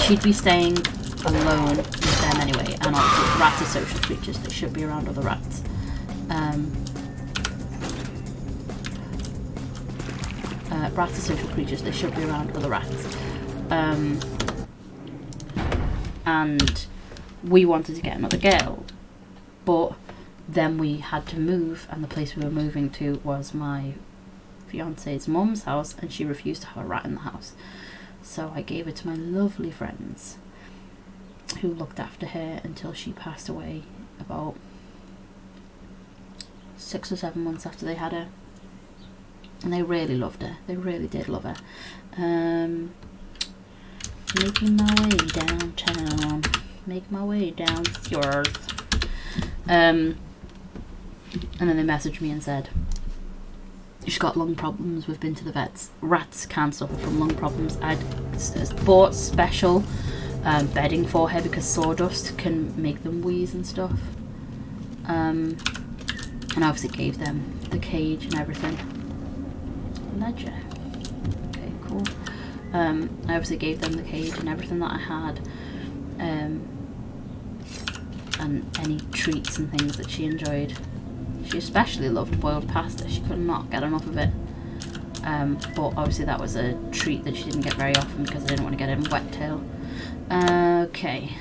she'd be staying alone with them anyway. And obviously rats are social creatures. They should be around other rats. Rats are social creatures. They should be around other rats. And we wanted to get another girl, but then we had to move, and the place we were moving to was my fiance's mum's house, and she refused to have a rat in the house. So I gave it to my lovely friends who looked after her until she passed away about 6 or 7 months after they had her. And they really loved her. They really did love her. Making my way downtown. Make my way down Fjord. And then they messaged me and said, she's got lung problems, we've been to the vets. Rats can suffer from lung problems. I'd bought special bedding for her because sawdust can make them wheeze and stuff. And I obviously gave them the cage and everything. Ledger. Okay, cool. I obviously gave them the cage and everything that I had. and any treats and things that she enjoyed. She especially loved boiled pasta. She could not get enough of it. But obviously that was a treat that she didn't get very often because I didn't want to get it in wet tail. Okay,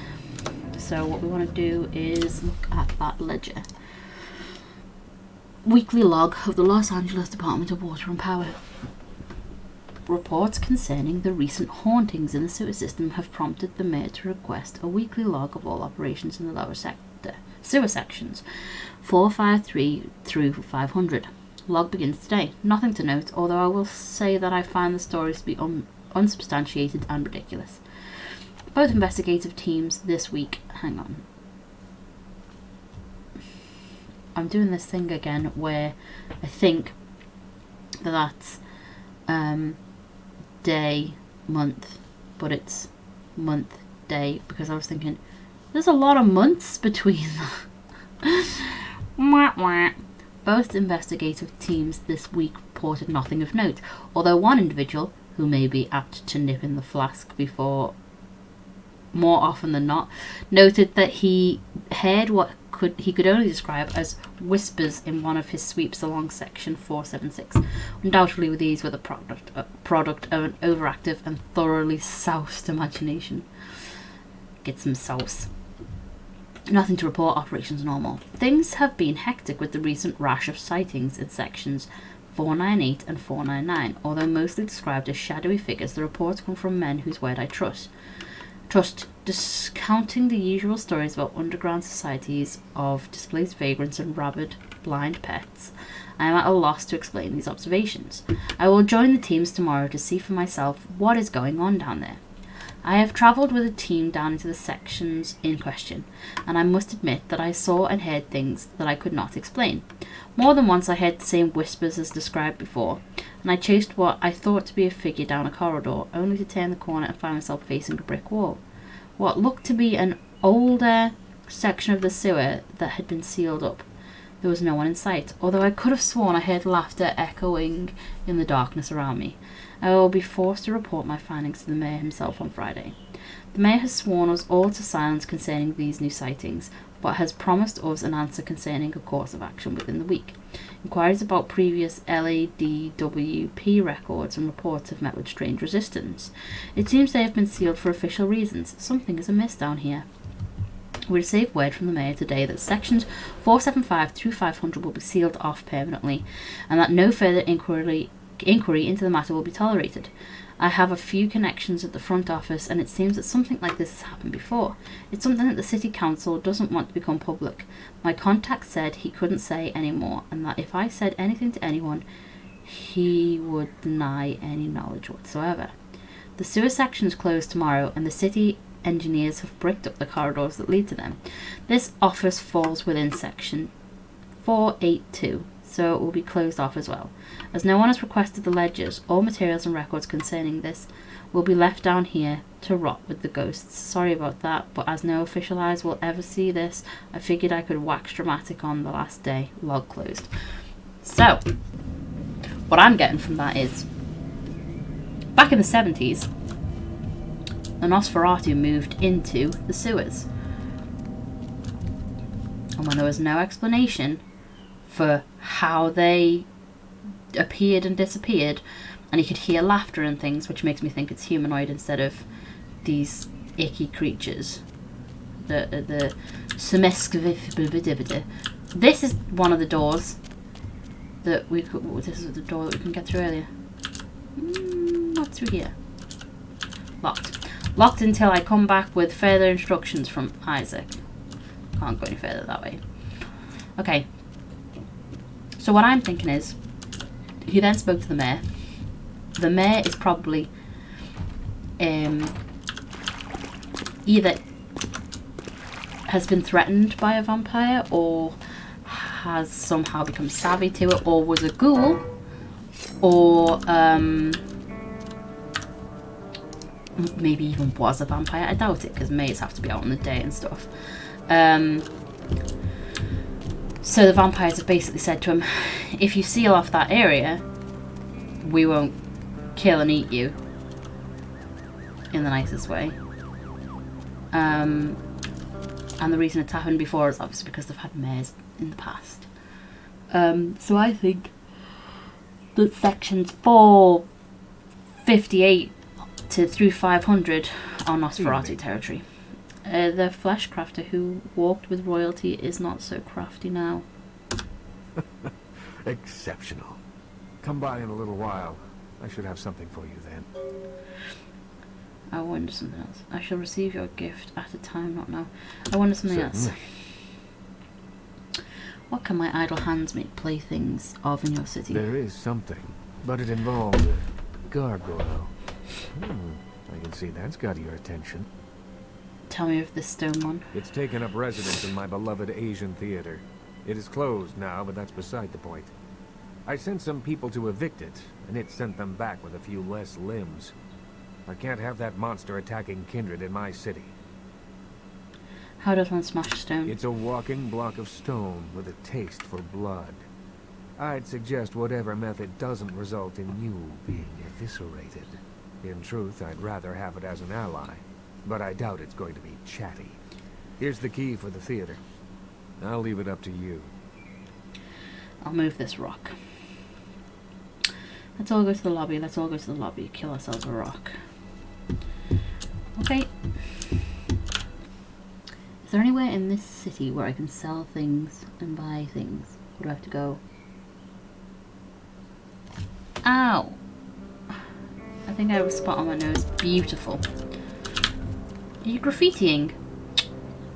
so what we want to do is look at that ledger. Weekly log of the Los Angeles Department of Water and Power. Reports concerning the recent hauntings in the sewer system have prompted the mayor to request a weekly log of all operations in the lower sewer sections, 453 through 500. Log begins today. Nothing to note, although I will say that I find the stories to be unsubstantiated and ridiculous. Both investigative teams this week... Hang on. I'm doing this thing again where I think that's day, month, but it's month, day, because I was thinking there's a lot of months between that. Both investigative teams this week reported nothing of note, although one individual, who may be apt to nip in the flask before more often than not, noted that he heard what he could only describe as whispers in one of his sweeps along section 476. Undoubtedly these were the product of an overactive and thoroughly soused imagination. Get some sauce. Nothing to report, operations normal. Things have been hectic with the recent rash of sightings in sections 498 and 499. Although mostly described as shadowy figures, the reports come from men whose word I trust. Discounting the usual stories about underground societies of displaced vagrants and rabid blind pets, I am at a loss to explain these observations. I will join the teams tomorrow to see for myself what is going on down there. I have travelled with a team down into the sections in question, and I must admit that I saw and heard things that I could not explain. More than once I heard the same whispers as described before, and I chased what I thought to be a figure down a corridor, only to turn the corner and find myself facing a brick wall. What looked to be an older section of the sewer that had been sealed up. There was no one in sight, although I could have sworn I heard laughter echoing in the darkness around me. I will be forced to report my findings to the mayor himself on Friday. The mayor has sworn us all to silence concerning these new sightings, but has promised us an answer concerning a course of action within the week. Inquiries about previous LADWP records and reports have met with strange resistance. It seems they have been sealed for official reasons. Something is amiss down here. We received word from the mayor today that sections 475 through 500 will be sealed off permanently, and that no further inquiry into the matter will be tolerated. I have a few connections at the front office, and it seems that something like this has happened before. It's something that the city council doesn't want to become public. My contact said he couldn't say any more, and that if I said anything to anyone, he would deny any knowledge whatsoever. The sewer sections close tomorrow, and the city engineers have bricked up the corridors that lead to them. This office falls within section 482, so it will be closed off as well. As no one has requested the ledgers, all materials and records concerning this will be left down here to rot with the ghosts. Sorry about that, but as no official eyes will ever see this, I figured I could wax dramatic on the last day. Log closed. So, what I'm getting from that is, back in the 70s, the Nosferatu moved into the sewers. And when there was no explanation for how they appeared and disappeared, and you could hear laughter and things, which makes me think it's humanoid instead of these icky creatures. The This is one of the doors that we could. This is the door that we can get through earlier. Not through here. Locked. Locked until I come back with further instructions from Isaac. Can't go any further that way. Okay. So what I'm thinking is, he then spoke to the mayor. The mayor is probably either has been threatened by a vampire, or has somehow become savvy to it, or was a ghoul, or maybe even was a vampire. I doubt it, because mayors have to be out in the day and stuff. So the vampires have basically said to him, if you seal off that area, we won't kill and eat you, in the nicest way. And the reason it's happened before is obviously because they've had mayors in the past. So I think that sections 458 to through 500 are Nosferatu territory. The flesh crafter who walked with royalty is not so crafty now. Exceptional. Come by in a little while. I should have something for you then. I wonder something else. I shall receive your gift at a time, not now. I wonder something else. What can my idle hands make playthings of in your city? There is something, but it involves a gargoyle. I can see that's got your attention. Tell me of this stone one. It's taken up residence in my beloved Asian theater. It is closed now, but that's beside the point. I sent some people to evict it, and it sent them back with a few less limbs. I can't have that monster attacking kindred in my city. How does one smash stone? It's a walking block of stone with a taste for blood. I'd suggest whatever method doesn't result in you being eviscerated. In truth, I'd rather have it as an ally, but I doubt it's going to be chatty. Here's the key for the theater. I'll leave it up to you. I'll move this rock. Let's all go to the lobby. Let's all go to the lobby. Kill ourselves a rock. Okay. Is there anywhere in this city where I can sell things and buy things? Where do I have to go? Ow! I think I have a spot on my nose. Beautiful. Are you graffitiing?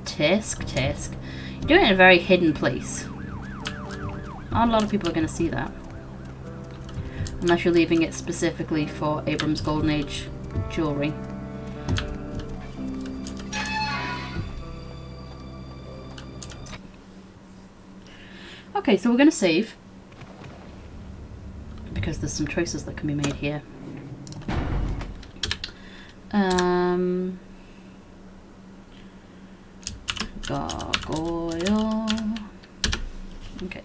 Tisk, tisk. You're doing it in a very hidden place. Not a lot of people are going to see that. Unless you're leaving it specifically for Abram's Golden Age jewellery. Okay, so we're going to save. Because there's some choices that can be made here. Gargoyle. Okay.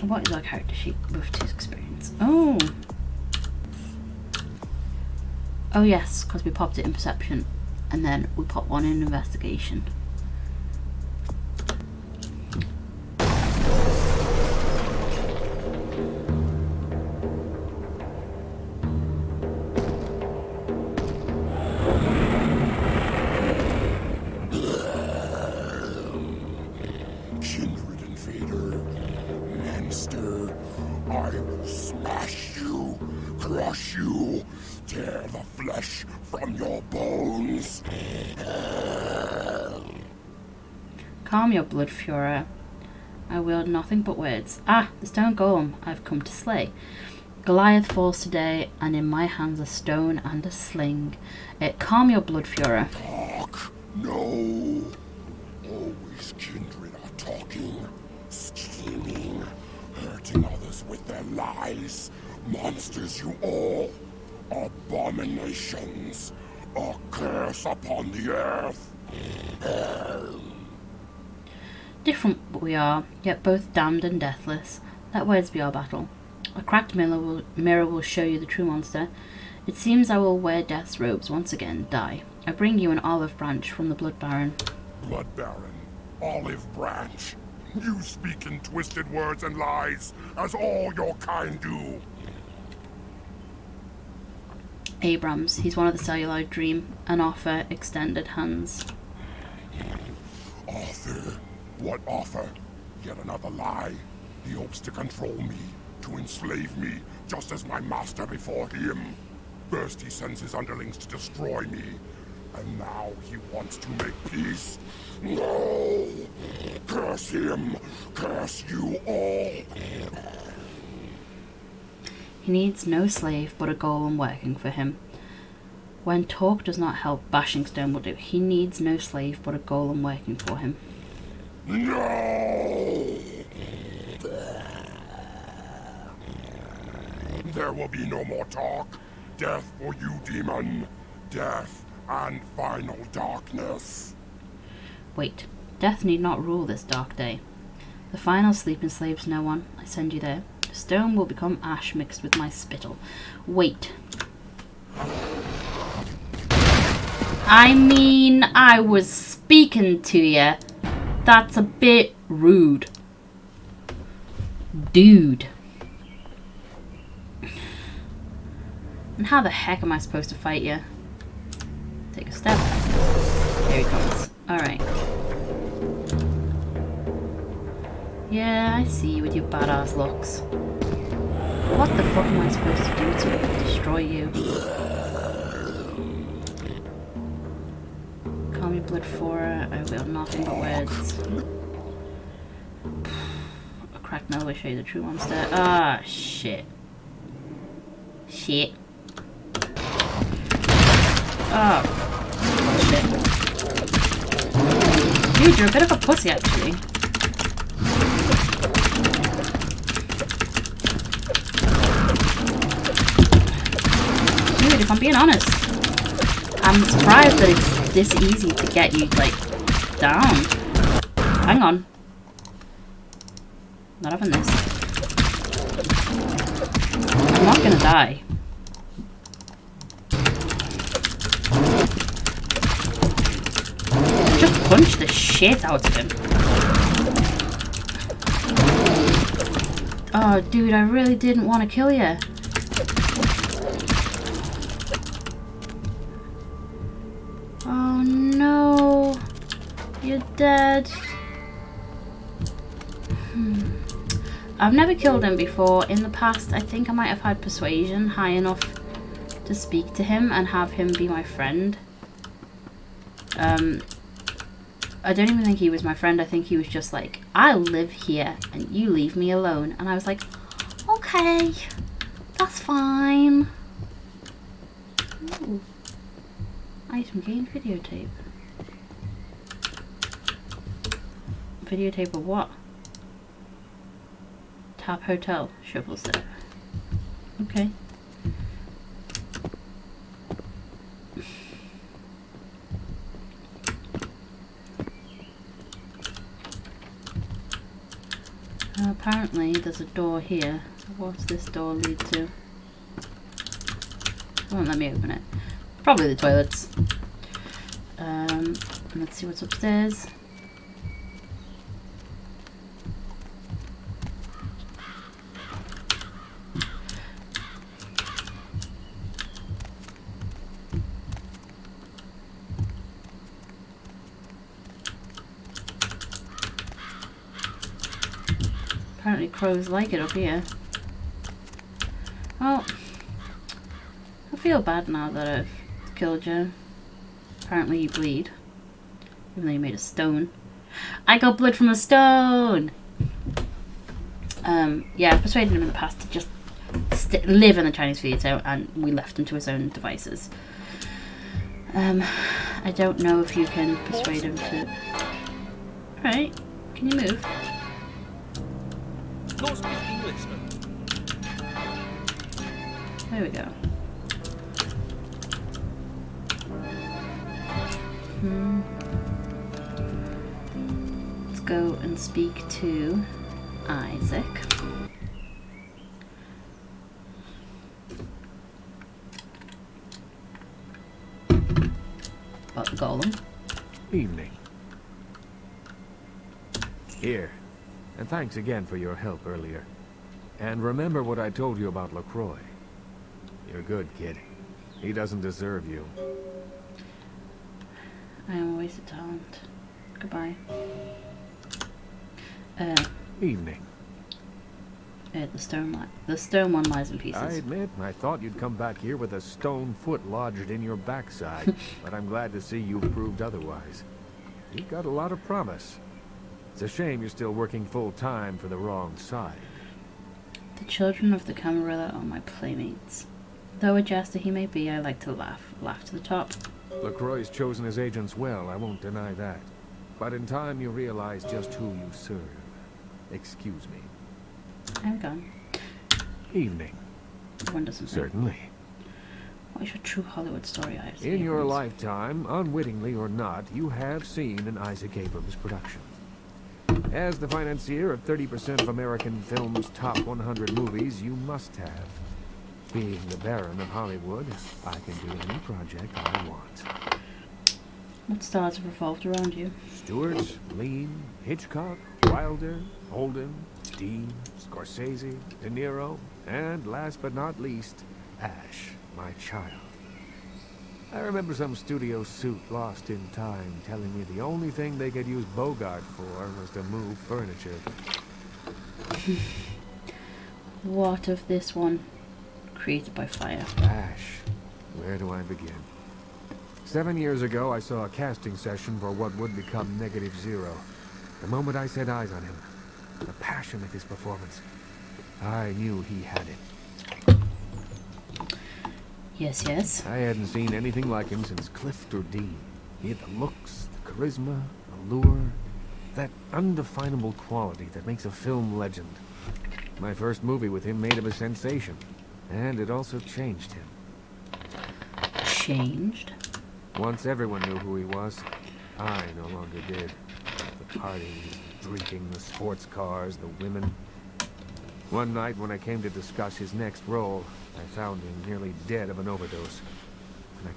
What is our character sheet with his experience? Oh! Oh yes, because we popped it in perception and then we popped one in investigation. Calm your blood, Fuhrer. I wield nothing but words. Ah, the stone golem I've come to slay. Goliath falls today, and in my hands a stone and a sling. Calm your blood, Fuhrer. Talk. No. Always kindred are talking, scheming, hurting others with their lies. Monsters you all. Abominations. A curse upon the earth. Different we are, yet both damned and deathless. Let words be our battle. A cracked mirror will show you the true monster. It seems I will wear death's robes once again, die. I bring you an olive branch from the Blood Baron. Blood Baron, olive branch. You speak in twisted words and lies, as all your kind do. Abrams, he's one of the celluloid dream. An offer, extended hands. Offer? What offer? Yet another lie. He hopes to control me, to enslave me, just as my master before him. First he sends his underlings to destroy me, and now he wants to make peace. No! Curse him! Curse you all! He needs no slave but a golem working for him. When talk does not help, bashing stone will do. He needs no slave but a golem working for him. No! There will be no more talk. Death for you, demon. Death and final darkness. Wait. Death need not rule this dark day. The final sleep enslaves no one. I send you there. The stone will become ash mixed with my spittle. Wait. I mean, I was speaking to you. That's a bit rude. Dude. And how the heck am I supposed to fight you? Take a step. There he comes. Alright. Yeah, I see you with your badass looks. What the fuck am I supposed to do to destroy you? Call me blood for it. I will nothing but words. A cracked metal will show you the true monster. Ah, shit. Shit. Oh. Shit. Dude, you're a bit of a pussy, actually. Dude, if I'm being honest, I'm surprised that it's this easy to get you, like, down. Hang on. Not having this. I'm not gonna die. Just punch the shit out of him. Oh, dude, I really didn't want to kill you. Oh no, you're dead. I've never killed him before. In the past, I think I might have had persuasion high enough to speak to him and have him be my friend. I don't even think he was my friend. I think he was just like, I live here and you leave me alone. And I was like, okay, that's fine. Ooh. Item gained videotape. Videotape of what? Tap Hotel. Shovels there. Okay. Apparently there's a door here. What's this door lead to? It won't let me open it. Probably the toilets. Let's see what's upstairs. Apparently crows like it up here. Oh, I feel bad now that I've killed you. Apparently you bleed. Even though you made a stone. I got blood from a stone! Yeah, I've persuaded him in the past to just live in the Chinese theatre, and we left him to his own devices. I don't know if you can persuade him to... Alright, can you move? No speak English. There we go. Let's go and speak to Isaac. About the golem. Evening. Here. And thanks again for your help earlier. And remember what I told you about LaCroix. You're good, kid. He doesn't deserve you. I am a waste of talent. Goodbye. Evening. The stone one lies in pieces. I admit, I thought you'd come back here with a stone foot lodged in your backside, but I'm glad to see you've proved otherwise. You've got a lot of promise. It's a shame you're still working full-time for the wrong side. The children of the Camarilla are my playmates. Though a jester he may be, I like to laugh to the top. LaCroix's chosen his agents well, I won't deny that. But in time you realize just who you serve. Excuse me. I'm gone. Evening. One doesn't Certainly. What is your true Hollywood story, Isaac? In your lifetime, unwittingly or not, you have seen an Isaac Abrams production. As the financier of 30% of American film's top 100 movies, you must have. Being the Baron of Hollywood, I can do any project I want. What stars have revolved around you? Stewart, Lean, Hitchcock, Wilder, Holden, Dean, Scorsese, De Niro, and last but not least, Ash, my child. I remember some studio suit lost in time telling me the only thing they could use Bogart for was to move furniture. What of this one? Created by fire. Ash. Where do I begin? 7 years ago, I saw a casting session for what would become Negative Zero. The moment I set eyes on him, the passion of his performance, I knew he had it. Yes, yes. I hadn't seen anything like him since Clift or Dean. He had the looks, the charisma, the lure, that undefinable quality that makes a film legend. My first movie with him made him a sensation, and it also changed him. Changed? Once everyone knew who he was, I no longer did. The parties, the drinking, the sports cars, the women. One night when I came to discuss his next role, I found him nearly dead of an overdose. And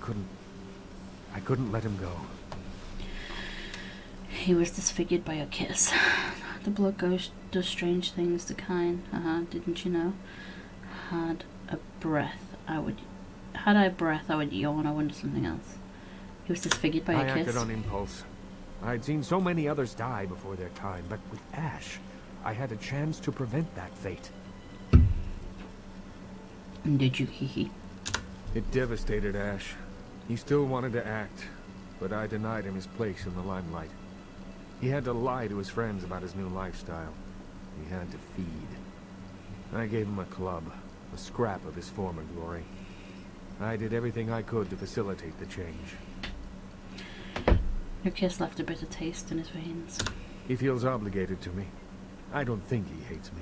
I couldn't let him go. He was disfigured by a kiss. The blood does strange things to kind. Didn't you know? Had I breath, I would yawn or wonder something else. He was disfigured by a kiss. I acted on impulse. I'd seen so many others die before their time, but with Ash, I had a chance to prevent that fate. Did you hee? It devastated Ash. He still wanted to act, but I denied him his place in the limelight. He had to lie to his friends about his new lifestyle. He had to feed. I gave him a club, a scrap of his former glory. I did everything I could to facilitate the change. Your kiss left a bitter taste in his veins. He feels obligated to me. I don't think he hates me.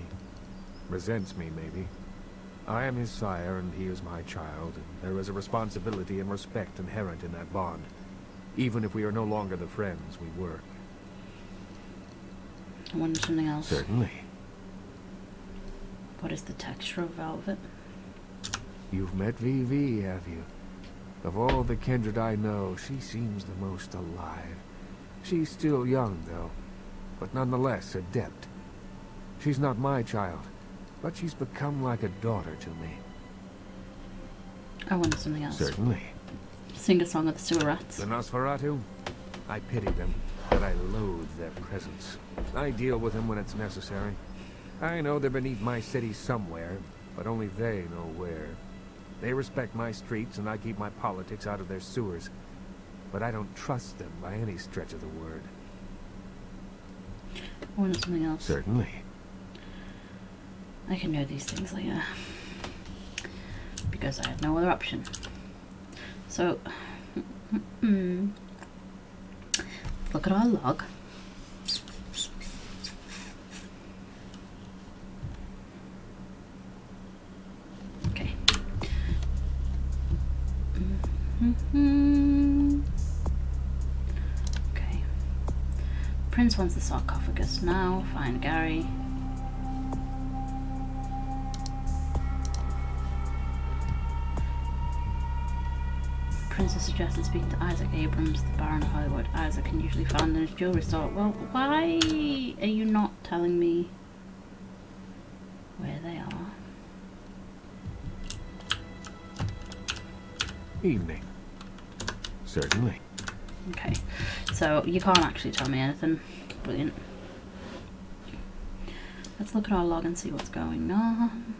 Resents me, maybe. I am his sire, and he is my child, and there is a responsibility and respect inherent in that bond, even if we are no longer the friends we were. I wonder something else. Certainly. What is the texture of velvet? You've met Vivi, have you? Of all the kindred I know, she seems the most alive. She's still young, though, but nonetheless adept. She's not my child, but she's become like a daughter to me. I wonder something else. Certainly. Sing a song of the sewer rats. The Nosferatu? I pity them, but I loathe their presence. I deal with them when it's necessary. I know they're beneath my city somewhere, but only they know where. They respect my streets, and I keep my politics out of their sewers. But I don't trust them by any stretch of the word. I wonder something else. Certainly. I can know these things later. Because I had no other option. So, let's look at our log. Okay. Okay. Prince wants the sarcophagus now. Find Gary. Princess suggested speaking to Isaac Abrams, the Baron of Hollywood. Isaac can usually found in his jewelry store. Well, why are you not telling me where they are? Evening. Certainly. Okay, so you can't actually tell me anything. Brilliant. Let's look at our log and see what's going on.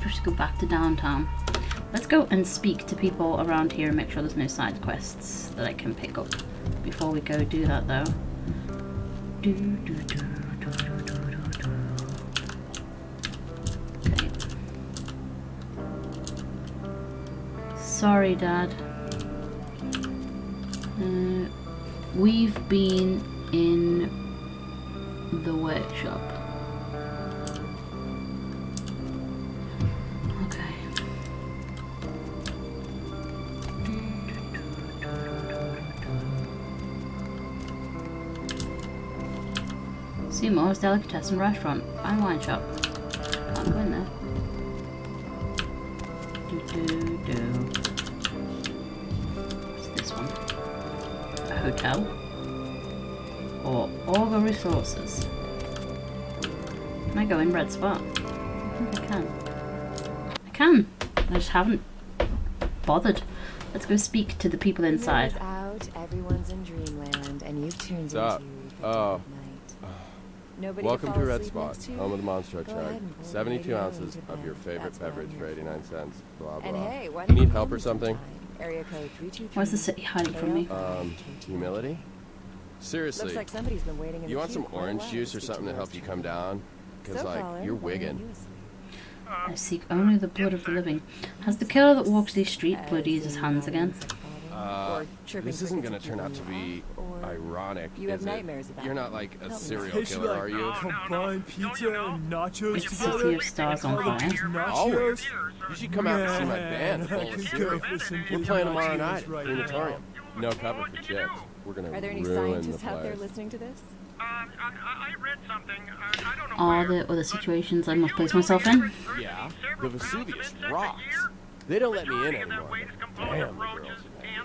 Let's go back to downtown. Let's go and speak to people around here and make sure there's no side quests that I can pick up before we go do that, though. Okay. Sorry, Dad. We've been in the workshop. Okay. Seymour's Delicatessen Restaurant. Fine wine shop. Can't go in there. What's this one? A hotel? Or Auger Resources? Can I go in Red Spot? I think I can. I can! I just haven't bothered. Let's go speak to the people inside. Out, everyone's in dreamland, and you've tuned Stop. into Welcome to Red Spot, home of the Monster Truck. 72 ounces of your favorite beverage for 89 cents. Blah, blah. Hey, you need help or something? Area code 323. Why is the city hiding from me? Humility? Seriously. Looks like somebody's been waiting in You the want some queue for a orange while juice to or speak something to to help you Mr. come down? Because, So like, caller, you're why don't wigging. you asleep? I seek only the blood of the living. Has the killer that walks these streets bloodied his hands again? This isn't going to turn out to be ironic, You have is it? nightmares about You're it. not like a Help me. serial killer, are you? Combine pizza and nachos It's together. City of Stars on fire. Always. You should come out and see my band, Man, full I of could cereal. go for some We're good playing tomorrow nachos night at right Crematorium. No cover for chicks. We're going Are there to any ruin the scientists out there place. listening to this? I read something. I don't know Are there other situations I must place myself in? Yeah, the Vesuvius rocks. They don't let me in anymore. Damn, the girls in there.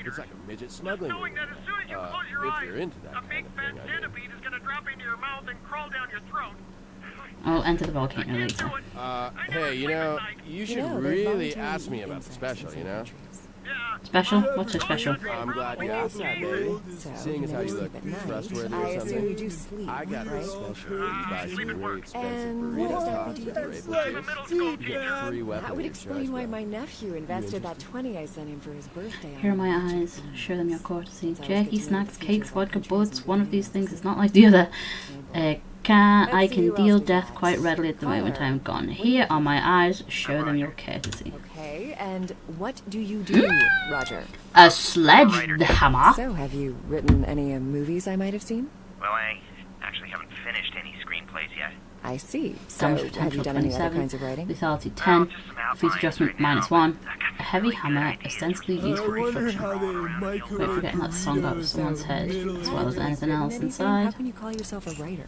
It's like a midget smuggling room. If you're into that kind of thing, I mean. centipede is gonna drop into your mouth and crawl down your throat. I'll enter the volcano later. Hey, you should really ask me about the special, you know? Special? What's so special? I'm glad you asked that, baby. Seeing as how you look trustworthy or something, you do sleep, I got right? a special where you buy some really expensive And burrito what tots did with you grape do? juice. You get free weapons. That would explain why my nephew invested that 20 I sent him for his birthday. Here are my eyes. Show them your courtesy. Jerky, snacks, cakes, vodka, bullets. One of these things is not like the other. I can deal death quite readily at the moment I'm gone. Here are my eyes. Show them your courtesy. Okay, and what do you do, Roger? A sledgehammer? So, have you written any movies I might have seen? Well, I actually haven't finished any screenplays yet. I see. So, Damage have potential you done any other 27, kinds of writing? lethality 10, feat adjustment -1, a heavy hammer ostensibly used for construction. Wait for getting that song out of someone's head, as well as anything else How inside. can you call yourself a writer?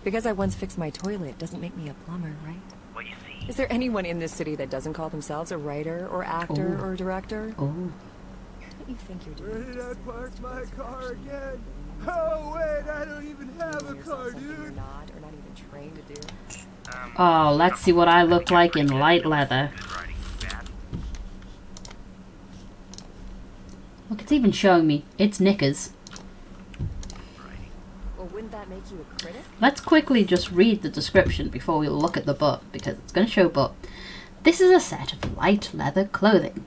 Because I once fixed my toilet doesn't make me a plumber, right? Well, you see... Is there anyone in this city that doesn't call themselves a writer or actor or director? Oh. What do you think you're doing? Where did I park my car again? Oh wait, I don't even have a car, dude. You're not, or not even trained to do. Oh, let's see what I look like in light leather. Look, it's even showing me. It's knickers. Well, wouldn't that make you a critic? Let's quickly just read the description before we look at the book, because it's going to show book. This is a set of light leather clothing.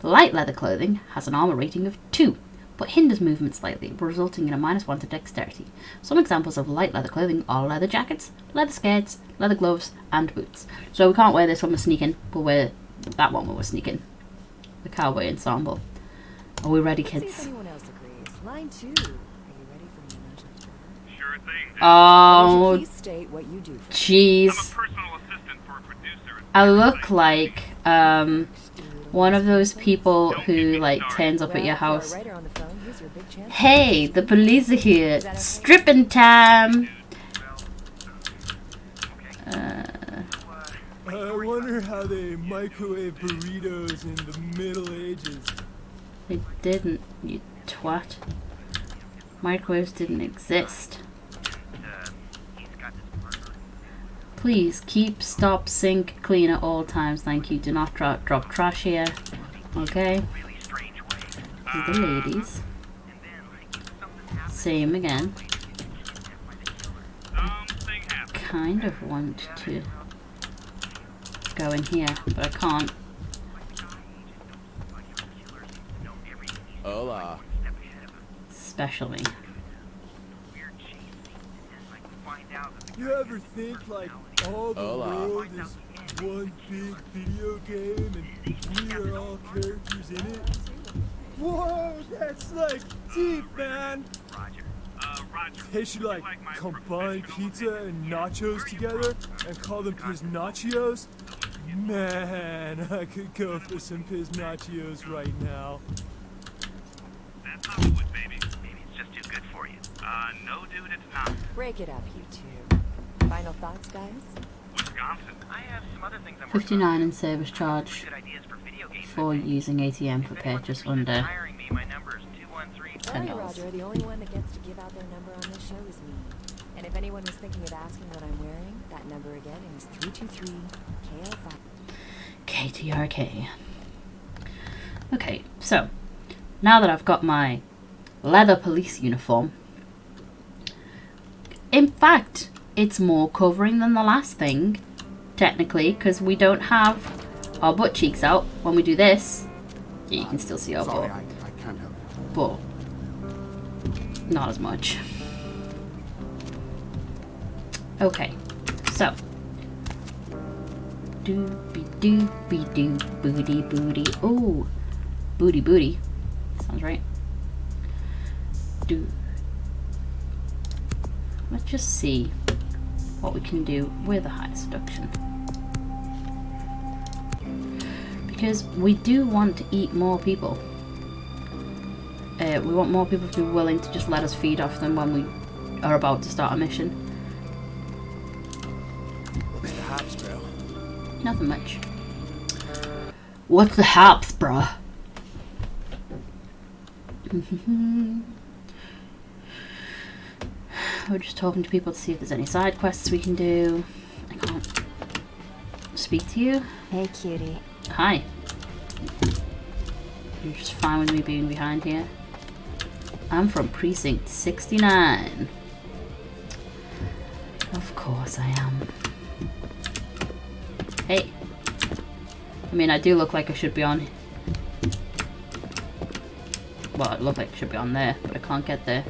Light leather clothing has an armor rating of 2, but hinders movement slightly, resulting in a -1 to dexterity. Some examples of light leather clothing are leather jackets, leather skirts, leather gloves, and boots. So we can't wear this when we're sneaking, we'll wear that one when we're sneaking. The cowboy ensemble. Are we ready, Let's see if kids? anyone else agrees. Line 2. Are you ready for the initial tour? Sure thing. Oh, Please state what you do. jeez. I look like one of those people who like turns up at your house. Hey, the police are here. Stripping time. I wonder how they microwave burritos in the Middle Ages. They didn't, you twat. Microwaves didn't exist. Please keep, stop, sink, clean at all times. Thank you. Do not drop trash here. Okay. These are the ladies. Same again. Kind of want to go in here, but I can't. Hola. Special me. You ever think like all the world is one big video game and we are all characters in it? Whoa, that's like deep, man. They should like combine pizza and nachos together and call them piznachios. Man, I could go for some piznachios right now. just too good for you. No, dude, it's not. Break it up, you two. Final thoughts, guys? Wisconsin. I have some other things I'm working 59 in service charge good ideas for video games. for using ATM for purchase under Hiring me, my number is 213. Sorry, Roger. The only one that gets to give out their number on this show is me. And if anyone was thinking of asking what I'm wearing, that number again is 323-KL5. KTRK. Okay, so now that I've got my leather police uniform, in fact, it's more covering than the last thing, technically, because we don't have our butt cheeks out when we do this. Yeah, you can still see our butt, I can't help you. but not as much. Okay, so doopy doopy doo booty booty. Oh, booty booty. Sounds right. Do. Let's just see what we can do with a high seduction, because we do want to eat more people. We want more people to be willing to just let us feed off them when we are about to start a mission. What's the hops, bro? Nothing much. What's the hops, bruh? We're just talking to people to see if there's any side quests we can do. I can't speak to you. Hey, cutie. Hi. You're just fine with me being behind here? I'm from Precinct 69. Of course I am. Hey. I mean, I do look like I should be on... Well, I look like I should be on there, but I can't get there.